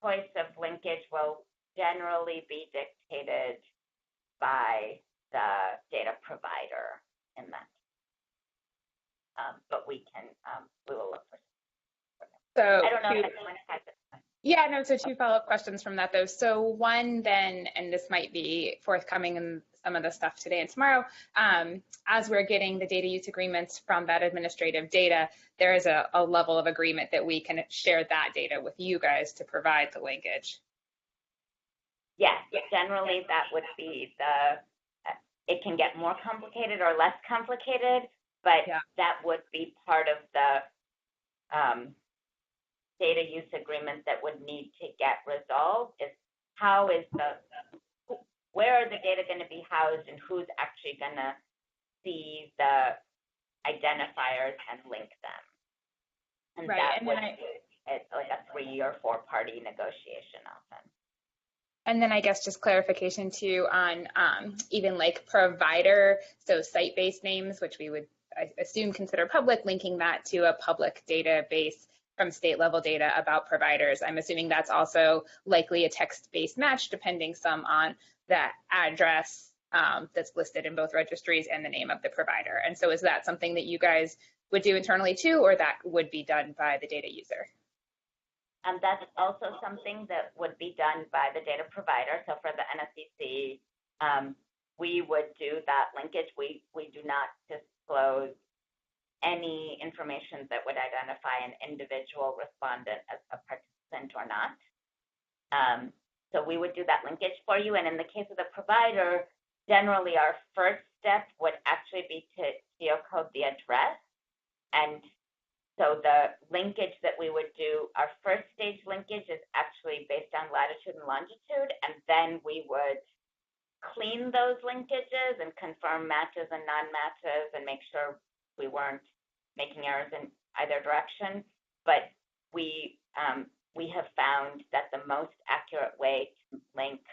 choice of linkage will generally be dictated by the data provider in that. But we will look for. So I don't know if anyone has it. Yeah, no, so two follow-up questions from that though. So one then, and this might be forthcoming in some of the stuff today and tomorrow, as we're getting the data use agreements from that administrative data, there is a level of agreement that we can share that data with you guys to provide the linkage. Yes, generally that would be it can get more complicated or less complicated, but that would be part of the data use agreement that would need to get resolved is where are the data going to be housed and who's actually going to see the identifiers and link them. And right. that would be like a 3 or 4 party negotiation often. And then I guess just clarification too on even like provider, so site-based names, which we would I assume consider public, linking that to a public database from state level data about providers. I'm assuming that's also likely a text-based match, depending some on the address that's listed in both registries and the name of the provider. And so is that something that you guys would do internally too, or that would be done by the data user? That's also something that would be done by the data provider. So for the NSCC, we would do that linkage. We do not disclose any information that would identify an individual respondent as a participant or not. So we would do that linkage for you. And in the case of the provider, generally our first step would actually be to geocode the address. And so the linkage that we would do, our first stage linkage is actually based on latitude and longitude, and then we would clean those linkages and confirm matches and non-matches and make sure we weren't making errors in either direction. But we have found that the most accurate way to link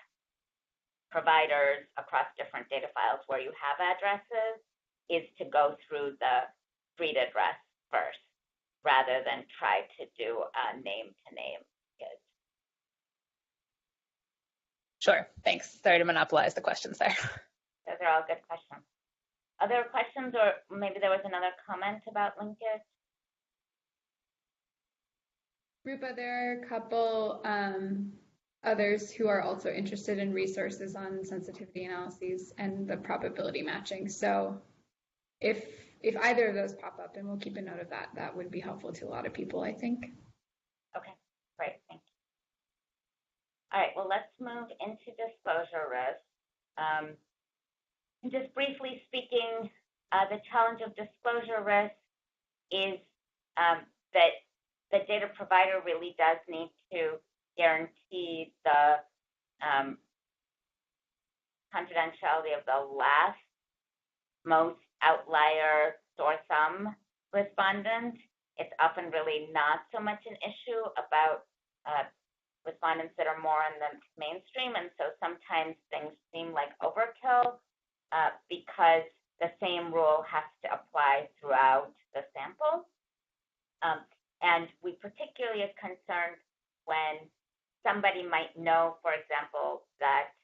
providers across different data files where you have addresses is to go through the street address first, rather than try to do a name-to-name linkage. Sure, thanks. Sorry to monopolize the questions there. Those are all good questions. Other questions, or maybe there was another comment about linkage? Rupa, there are a couple others who are also interested in resources on sensitivity analyses and the probability matching. So if either of those pop up, and we'll keep a note of that, that would be helpful to a lot of people, I think. Okay, great, thank you. All right, well, let's move into disclosure risk. Just briefly speaking, the challenge of disclosure risk is that the data provider really does need to guarantee the confidentiality of the last most outlier or some respondent. It's often really not so much an issue about respondents that are more on the mainstream, and so sometimes things seem like overkill because the same rule has to apply throughout the sample. And we particularly are concerned when somebody might know, for example, that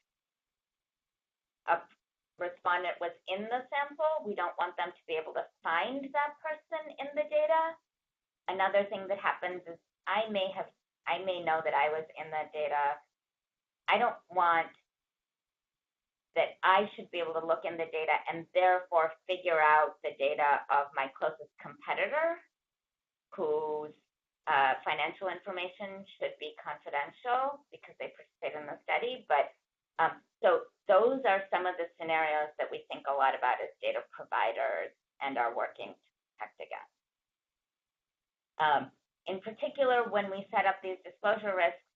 a respondent was in the sample. We don't want them to be able to find that person in the data. Another thing that happens is I may know that I was in the data. I don't want that I should be able to look in the data and therefore figure out the data of my closest competitor whose financial information should be confidential because they participated in the study. But so those are some of the scenarios that we think a lot about as data providers and are working to protect against. In particular, when we set up these disclosure risks,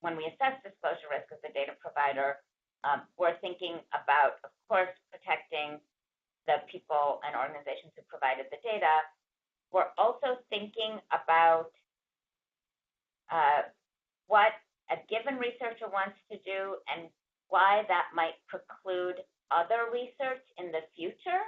when we assess disclosure risk as a data provider, we're thinking about, of course, protecting the people and organizations who provided the data. We're also thinking about what a given researcher wants to do and why that might preclude other research in the future.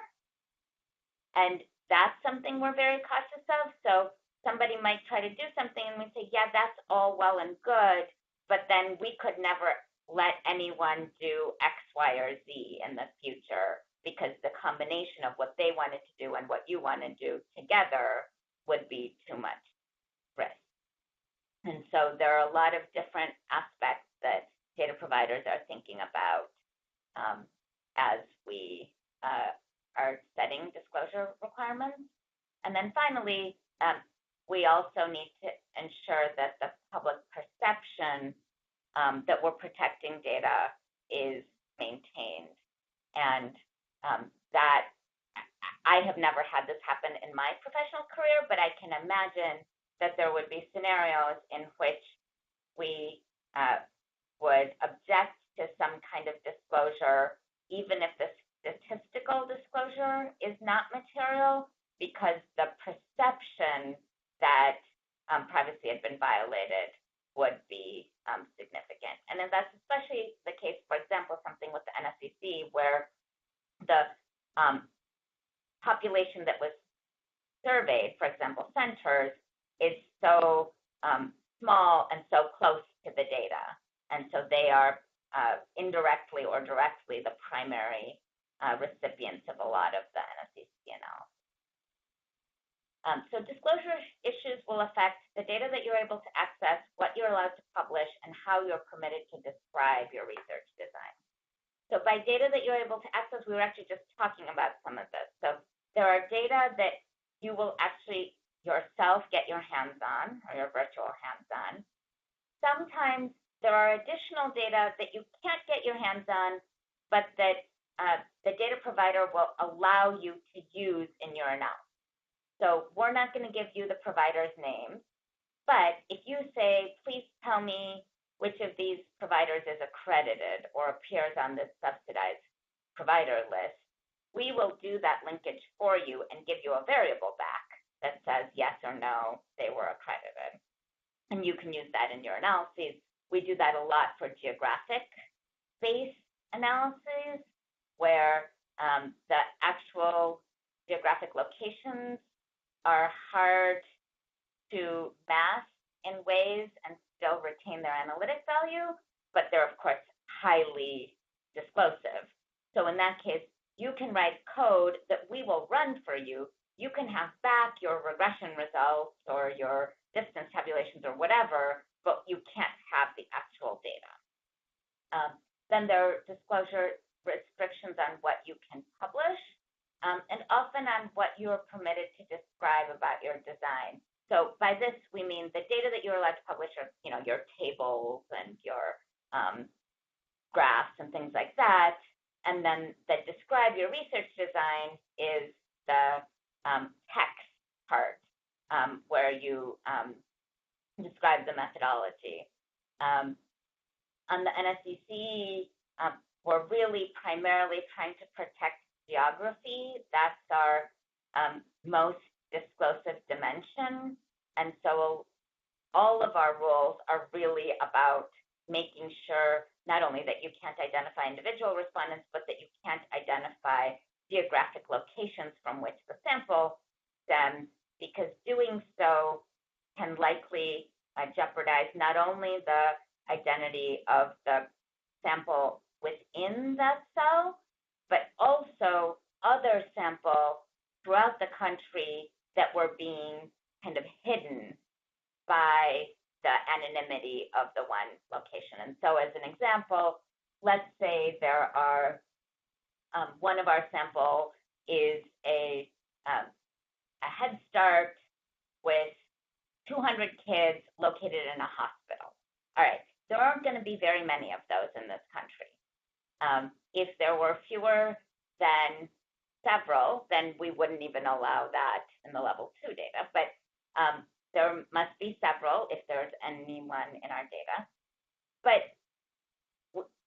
And that's something we're very cautious of. So somebody might try to do something and we say, yeah, that's all well and good, but then we could never let anyone do X, Y, or Z in the future because the combination of what they wanted to do and what you want to do together would be too much risk. And so there are a lot of different aspects that data providers are thinking about as we are setting disclosure requirements. And then finally, we also need to ensure that the public perception that we're protecting data is maintained. And that I have never had this happen in my professional career, but I can imagine that there would be scenarios in which we would object to some kind of disclosure, even if the statistical disclosure is not material, because the perception that privacy had been violated would be significant. And then that's especially the case, for example, something with the NSCC, where the population that was surveyed, for example, centers, is so small and so close to the data. And so they are indirectly or directly the primary recipients of a lot of the NSCC analysis. So disclosure issues will affect the data that you're able to access, what you're allowed to publish, and how you're permitted to describe your research design. So by data that you're able to access, we were actually just talking about some of this. So there are data that you will actually yourself get your hands on, or your virtual hands on. Sometimes there are additional data that you can't get your hands on, but that the data provider will allow you to use in your analysis. So we're not going to give you the provider's name, but if you say, please tell me which of these providers is accredited or appears on this subsidized provider list, we will do that linkage for you and give you a variable back that says yes or no, they were accredited. And you can use that in your analyses. We do that a lot for geographic-based analyses, where the actual geographic locations are hard to mask in ways and still retain their analytic value, but they're, of course, highly disclosive. So in that case, you can write code that we will run for you. You can have back your regression results or your distance tabulations or whatever, but you can't have the actual data. Then there are disclosure restrictions on what you can publish, and often on what you are permitted to describe about your design. So by this, we mean the data that you're allowed to publish are, your tables and your graphs and things like that. And then that describe your research design is the text part. where you describe the methodology. On the NSCC, we're really primarily trying to protect geography. That's our most disclosive dimension. And so all of our rules are really about making sure not only that you can't identify individual respondents, but that you can't identify geographic locations from which the sample stems, because doing so can likely jeopardize not only the identity of the sample within that cell, but also other samples throughout the country that were being kind of hidden by the anonymity of the one location. And so as an example, let's say there are, one of our samples is a Head Start with 200 kids located in a hospital. All right, there aren't going to be very many of those in this country. If there were fewer than several, then we wouldn't even allow that in the level 2 data. But there must be several if there's anyone in our data. But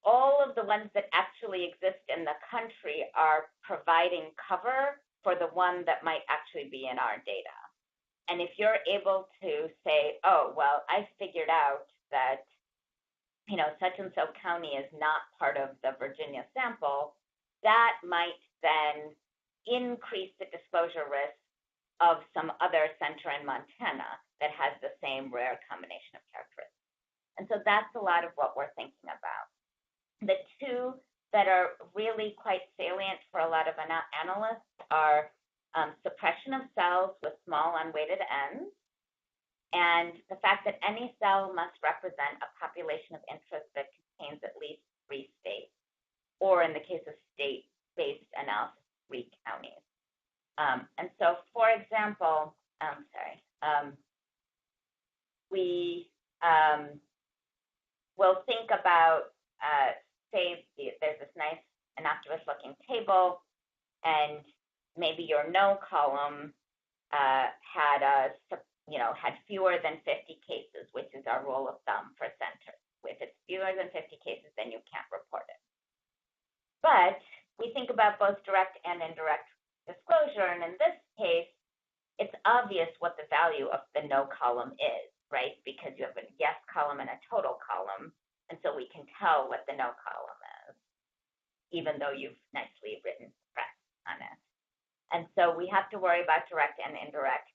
all of the ones that actually exist in the country are providing cover for the one that might actually be in our data. And if you're able to say, oh, well, I figured out that, you know, such and so county is not part of the Virginia sample, that might then increase the disclosure risk of some other center in Montana that has the same rare combination of characteristics. And so that's a lot of what we're thinking about. The two that are really quite salient for a lot of analysts are suppression of cells with small unweighted ends, and the fact that any cell must represent a population of interest that contains at least 3 states, or in the case of state-based analysis, 3 counties. And so, for example, we will think about, say, there's this nice innocuous-looking table, and maybe your no column had fewer than 50 cases, which is our rule of thumb for centers. If it's fewer than 50 cases, then you can't report it. But we think about both direct and indirect disclosure, and in this case, it's obvious what the value of the no column is, right? Because you have a yes column and a total column, and so we can tell what the no column is, even though you've nicely written press on it. And so we have to worry about direct and indirect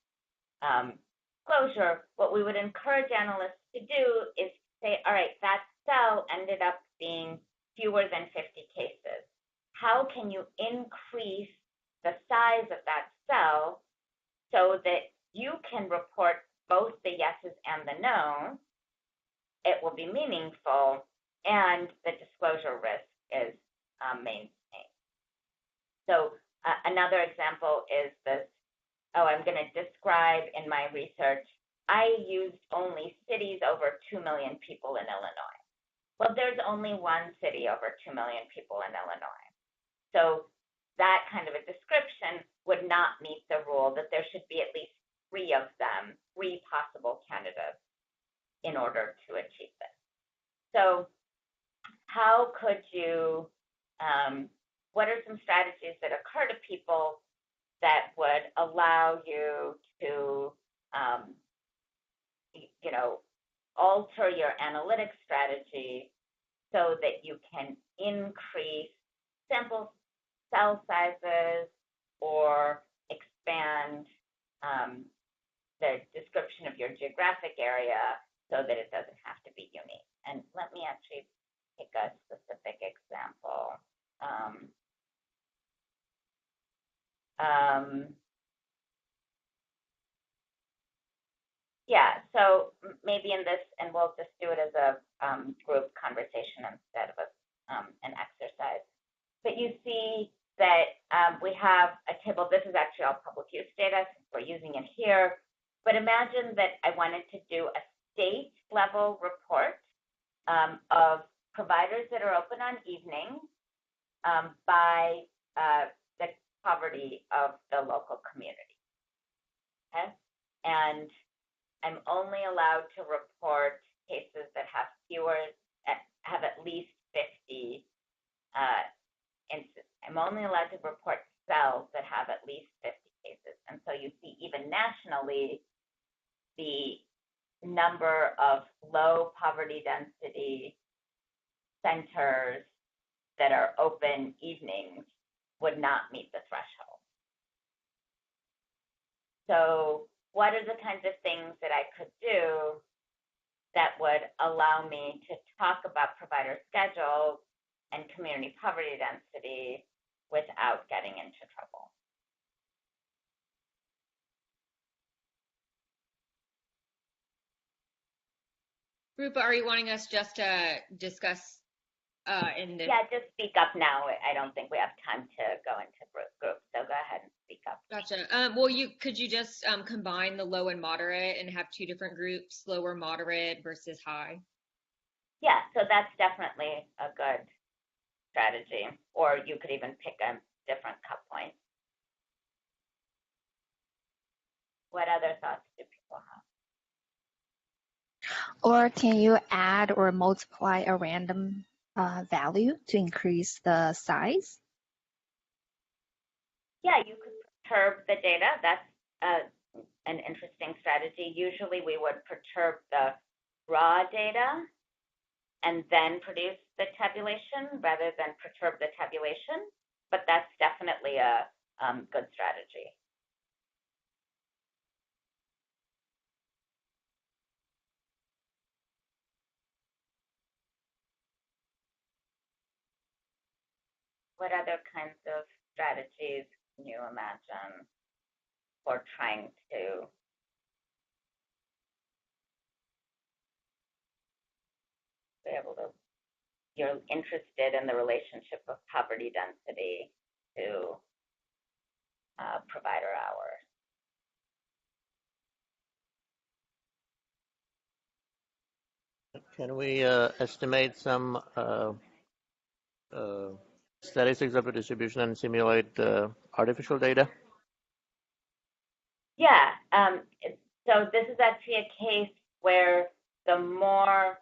disclosure. What we would encourage analysts to do is say, all right, that cell ended up being fewer than 50 cases. How can you increase the size of that cell so that you can report both the yeses and the no? It will be meaningful, and the disclosure risk is maintained. So another example is this, I'm going to describe in my research, I used only cities over 2 million people in Illinois. Well, there's only one city over 2 million people in Illinois. So that kind of a description would not meet the rule that there should be at least 3 of them, 3 possible candidates in order to achieve this. So how could you, what are some strategies that occur to people that would allow you to, alter your analytic strategy so that you can increase sample cell sizes or expand the description of your geographic area so that it doesn't have to be unique? And let me actually pick a specific example. Yeah, so maybe in this, and we'll just do it as a group conversation instead of an exercise. But you see that we have a table. This is actually all public use data, since we're using it here. But imagine that I wanted to do a state level report of providers that are open on evenings by the poverty of the local community. Okay? and I'm only allowed to report cases that have have at least 50 instances. I'm only allowed to report cells that have at least 50 cases. And so you see, even nationally, the number of low poverty density centers that are open evenings would not meet the threshold. So what are the kinds of things that I could do that would allow me to talk about provider schedules and community poverty density without getting into trouble? Rupa, are you wanting us just to discuss in the... Yeah, just speak up now. I don't think we have time to go into groups, so go ahead and speak up. Gotcha. Well, could you just combine the low and moderate and have two different groups, low or moderate versus high? Yeah, so that's definitely a good strategy. Or you could even pick a different cut point. What other thoughts do people have? Or can you add or multiply a random value to increase the size? Yeah, you could perturb the data. That's an interesting strategy. Usually we would perturb the raw data and then produce the tabulation rather than perturb the tabulation, but that's definitely a good strategy. What other kinds of strategies can you imagine for trying to be able to, you're interested in the relationship of poverty density to provider hours? Can we estimate some statistics of the distribution and simulate artificial data? Yeah, so this is actually a case where the more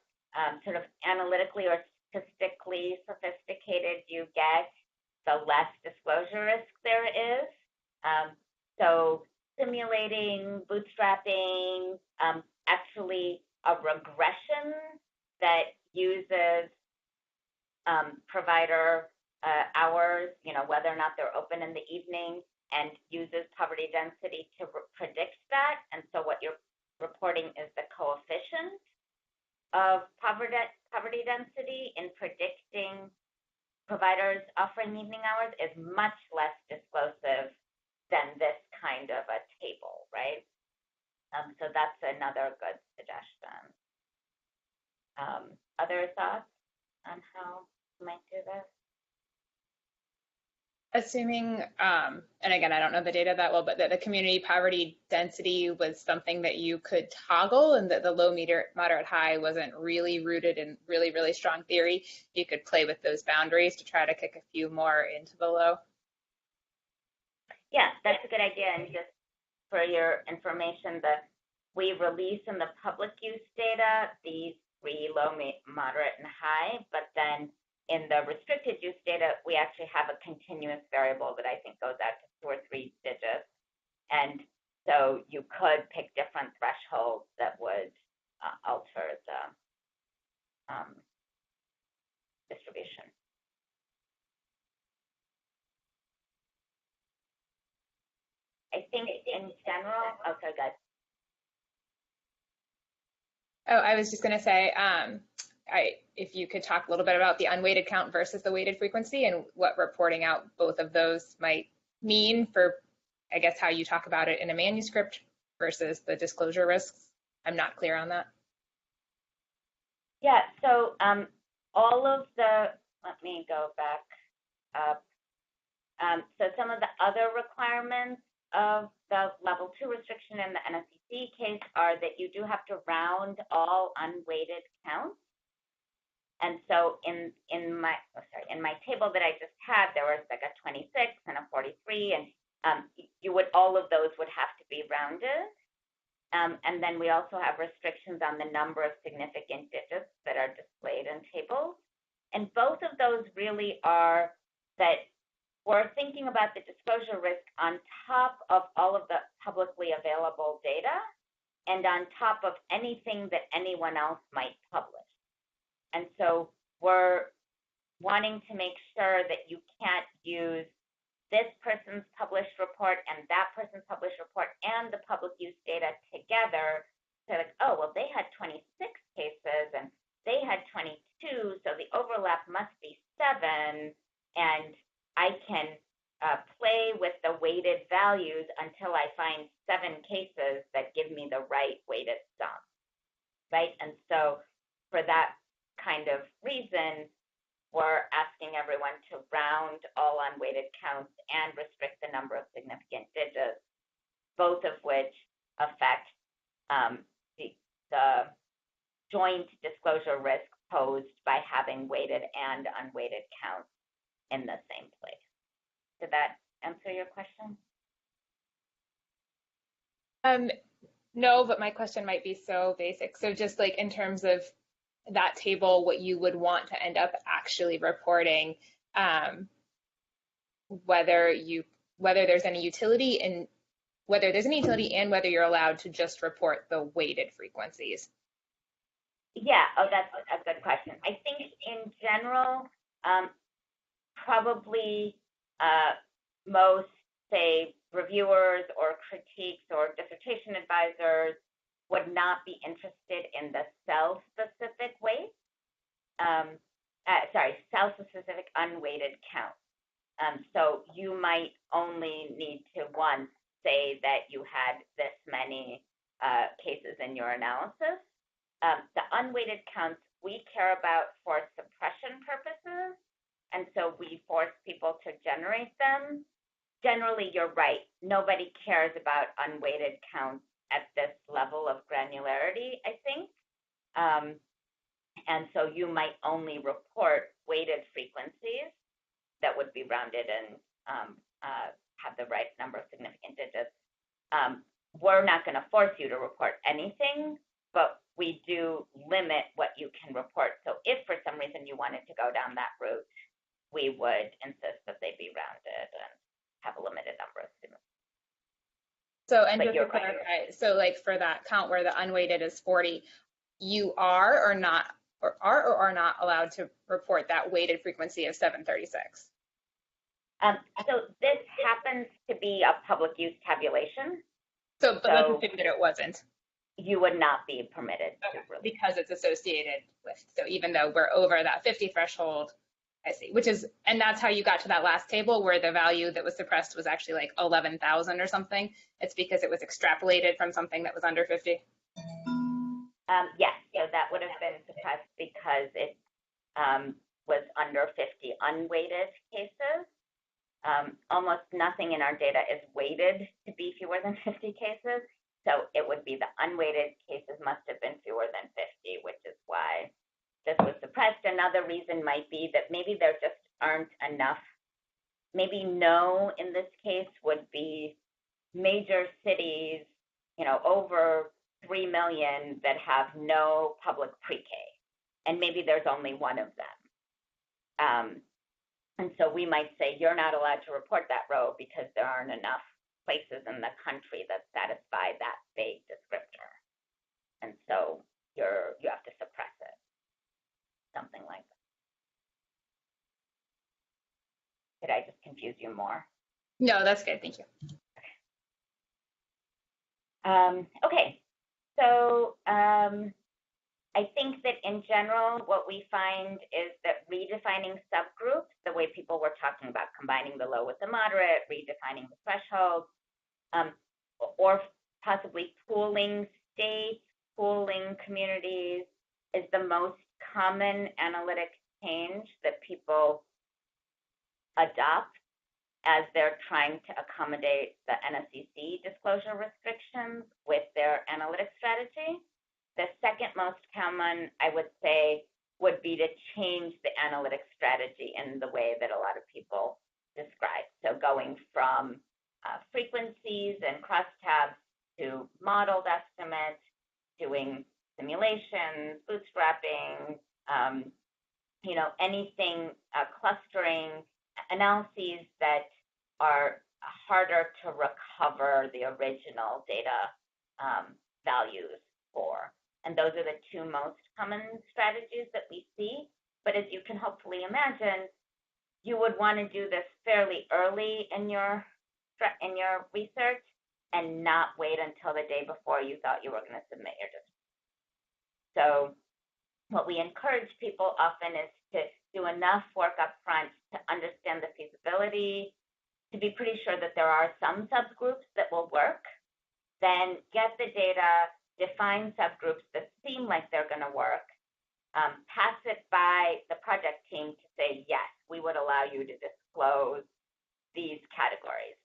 sort of analytically or statistically sophisticated you get, the less disclosure risk there is. So simulating, bootstrapping, actually a regression that uses provider hours, whether or not they're open in the evening, and uses poverty density to predict that. And so what you're reporting is the coefficient of poverty density in predicting providers offering evening hours is much less disclosive than this kind of a table, right? So that's another good suggestion. Other thoughts on how you might do this? Assuming, and again, I don't know the data that well, but that the community poverty density was something that you could toggle, and that the low, moderate, high wasn't really rooted in really, really strong theory, you could play with those boundaries to try to kick a few more into the low. Yeah, that's a good idea. And just for your information, we release in the public use data these three, low, moderate, and high, but then in the restricted use data, we actually have a continuous variable that I think goes out to 2 or 3 digits. And so you could pick different thresholds that would alter the distribution. I think in general, okay, good. Oh, I was just going to say, if you could talk a little bit about the unweighted count versus the weighted frequency and what reporting out both of those might mean for, I guess, how you talk about it in a manuscript versus the disclosure risks. I'm not clear on that. Yeah, so all of the, let me go back up. So some of the other requirements of the level 2 restriction in the NSCC case are that you do have to round all unweighted counts. And so in my table that I just had, there was like a 26 and a 43, and all of those would have to be rounded. And then we also have restrictions on the number of significant digits that are displayed in tables. And both of those really are that we're thinking about the disclosure risk on top of all of the publicly available data and on top of anything that anyone else might publish. And so we're wanting to make sure that you can't use this person's published report and that person's published report and the public use data together. So like, oh, well, they had 26 cases and they had 22, so the overlap must be 7, and I can play with the weighted values until I find 7 cases that give me the right weighted sum, right? And so for that kind of reason, we're asking everyone to round all unweighted counts and restrict the number of significant digits, both of which affect the joint disclosure risk posed by having weighted and unweighted counts in the same place. Did that answer your question? No, but my question might be so basic. So just like in terms of that table, what you would want to end up actually reporting, whether there's any utility and whether you're allowed to just report the weighted frequencies. Yeah, oh, that's a good question. I think in general, probably most, say, reviewers or critiques or dissertation advisors would not be interested in the cell-specific weight, cell-specific unweighted count. So you might only need to once say that you had this many cases in your analysis. The unweighted counts we care about for suppression purposes, and so we force people to generate them. Generally, you're right. Nobody cares about unweighted counts at this level of granularity, I think. And so you might only report weighted frequencies that would be rounded and have the right number of significant digits. We're not going to force you to report anything, but we do limit what you can report. So if for some reason you wanted to go down that route, we would insist that they be rounded and have a limited number of significant. So, and just to clarify, so like for that count where the unweighted is 40, you are or are not allowed to report that weighted frequency of 736? So this happens to be a public use tabulation. But let's assume that it wasn't. You would not be permitted to release. Because it's associated with, so even though we're over that 50 threshold, I see, and that's how you got to that last table where the value that was suppressed was actually like 11,000 or something. It's because it was extrapolated from something that was under 50. Yes, so that would have been suppressed because it was under 50 unweighted cases. Almost nothing in our data is weighted to be fewer than 50 cases. So it would be the unweighted cases must have been fewer than 50, which is why this was suppressed. Another reason might be that maybe there just aren't enough. Maybe no in this case would be major cities, over 3 million that have no public pre-K. And maybe there's only one of them. And so we might say, you're not allowed to report that row because there aren't enough places in the country that satisfy that vague descriptor. And so you have to suppress it, something like that. Did I just confuse you more? No, that's good, thank you. Okay, so I think that in general, what we find is that redefining subgroups, the way people were talking about combining the low with the moderate, redefining the thresholds, or possibly pooling states, pooling communities, is the most common analytic change that people adopt as they're trying to accommodate the NSCC disclosure restrictions with their analytic strategy. The second most common, I would say, would be to change the analytic strategy in the way that a lot of people describe. So going from frequencies and crosstabs to modeled estimates, doing simulations, bootstrapping, anything, clustering, analyses that are harder to recover the original data values for. And those are the two most common strategies that we see. But as you can hopefully imagine, you would want to do this fairly early in your research and not wait until the day before you thought you were going to submit your dissertation. So what we encourage people often is to do enough work up front to understand the feasibility, to be pretty sure that there are some subgroups that will work, then get the data, define subgroups that seem like they're going to work, pass it by the project team to say, yes, we would allow you to disclose these categories,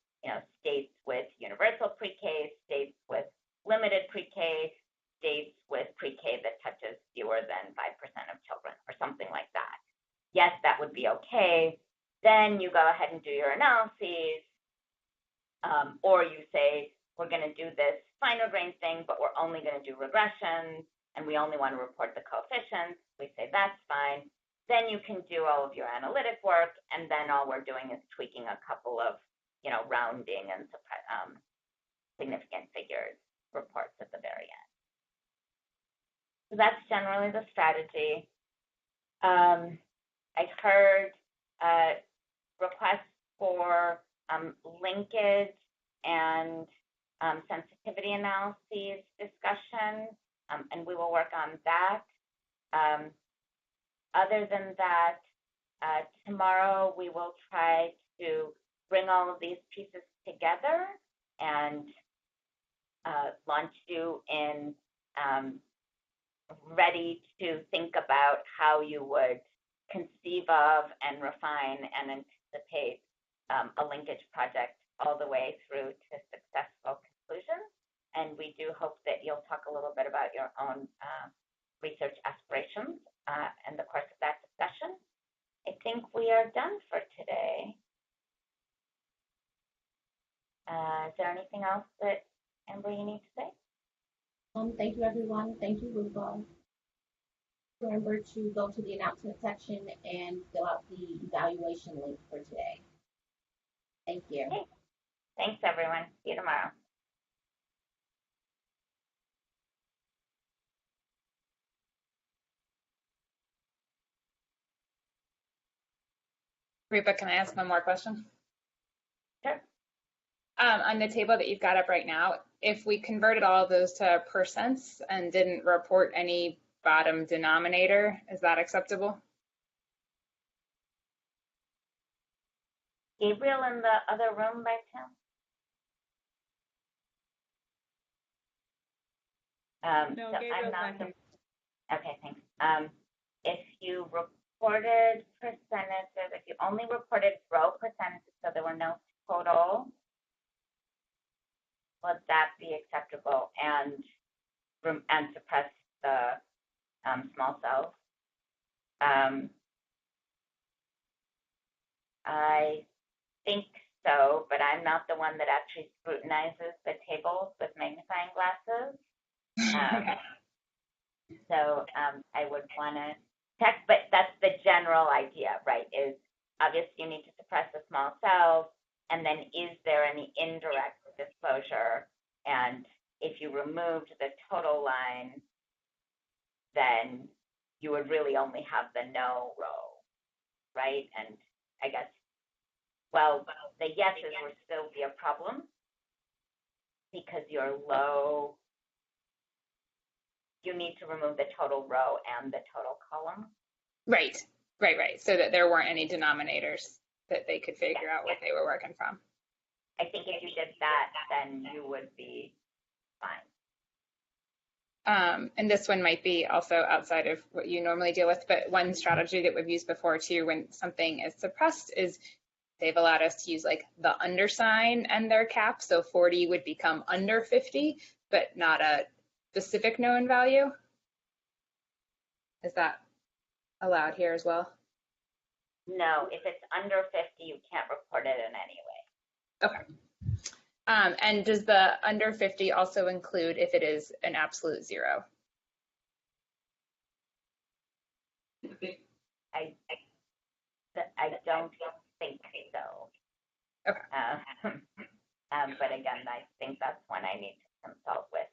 states with universal pre-K, states with limited pre-K, states with pre-K that touches fewer than 5% of children or something like that. Yes, that would be okay. Then you go ahead and do your analyses, or you say, we're going to do this finer grain thing, but we're only going to do regressions, and we only want to report the coefficients. We say that's fine. Then you can do all of your analytic work, and then all we're doing is tweaking a couple of, rounding and significant figures reports at the very end. So that's generally the strategy. I heard requests for linkage and sensitivity analyses discussion, and we will work on that. Other than that, tomorrow we will try to bring all of these pieces together and launch you in ready to think about how you would conceive of and refine and anticipate a linkage project all the way through to successful conclusion. And we do hope that you'll talk a little bit about your own research aspirations in the course of that discussion. I think we are done for today. Is there anything else that, Amber, you need to say? Thank you, everyone. Thank you, Rupa. Remember to go to the announcement section and fill out the evaluation link for today. Thank you. Okay. Thanks, everyone. See you tomorrow. Rupa, can I ask one more question? Sure. On the table that you've got up right now, if we converted all of those to percents and didn't report any bottom denominator, is that acceptable? Gabriel in the other room by chance? No, so Gabriel's not here. Okay, thanks. If you reported percentages, if you only reported row percentages, so there were no total, would that be acceptable and suppress the small cells? I think so, but I'm not the one that actually scrutinizes the tables with magnifying glasses. So I would want to check, but that's the general idea, right? Is obviously you need to suppress the small cells, and then is there any indirect disclosure? And if you removed the total line, then you would really only have the no row, right? And I guess, well, the yeses would still be a problem because you're low. You need to remove the total row and the total column. Right. So that there weren't any denominators that they could figure out what they were working from. I think if you did that, then you would be fine. And this one might be also outside of what you normally deal with, but one strategy that we've used before too when something is suppressed is they've allowed us to use like the undersign and their cap. So 40 would become under 50, but not a specific known value. Is that allowed here as well? No, if it's under 50, you can't report it in any way. Okay. And does the under 50 also include if it is an absolute zero? I don't think so. Okay. But again, I think that's one I need to consult with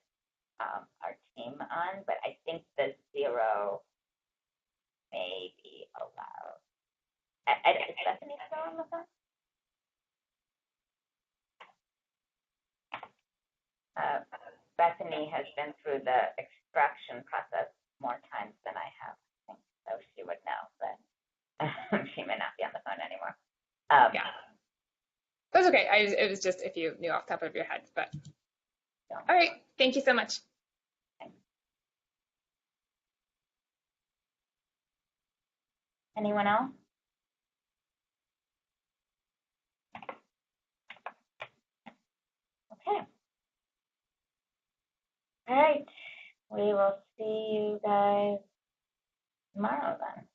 our team on. But I think the zero may be allowed. Is Bethany still on the phone? Bethany has been through the extraction process more times than I have, I think, so she would know, but she may not be on the phone anymore. Yeah, that's okay. It was just if you knew off the top of your head, but all right. Thank you so much. Anyone else? Okay. All right. We will see you guys tomorrow then.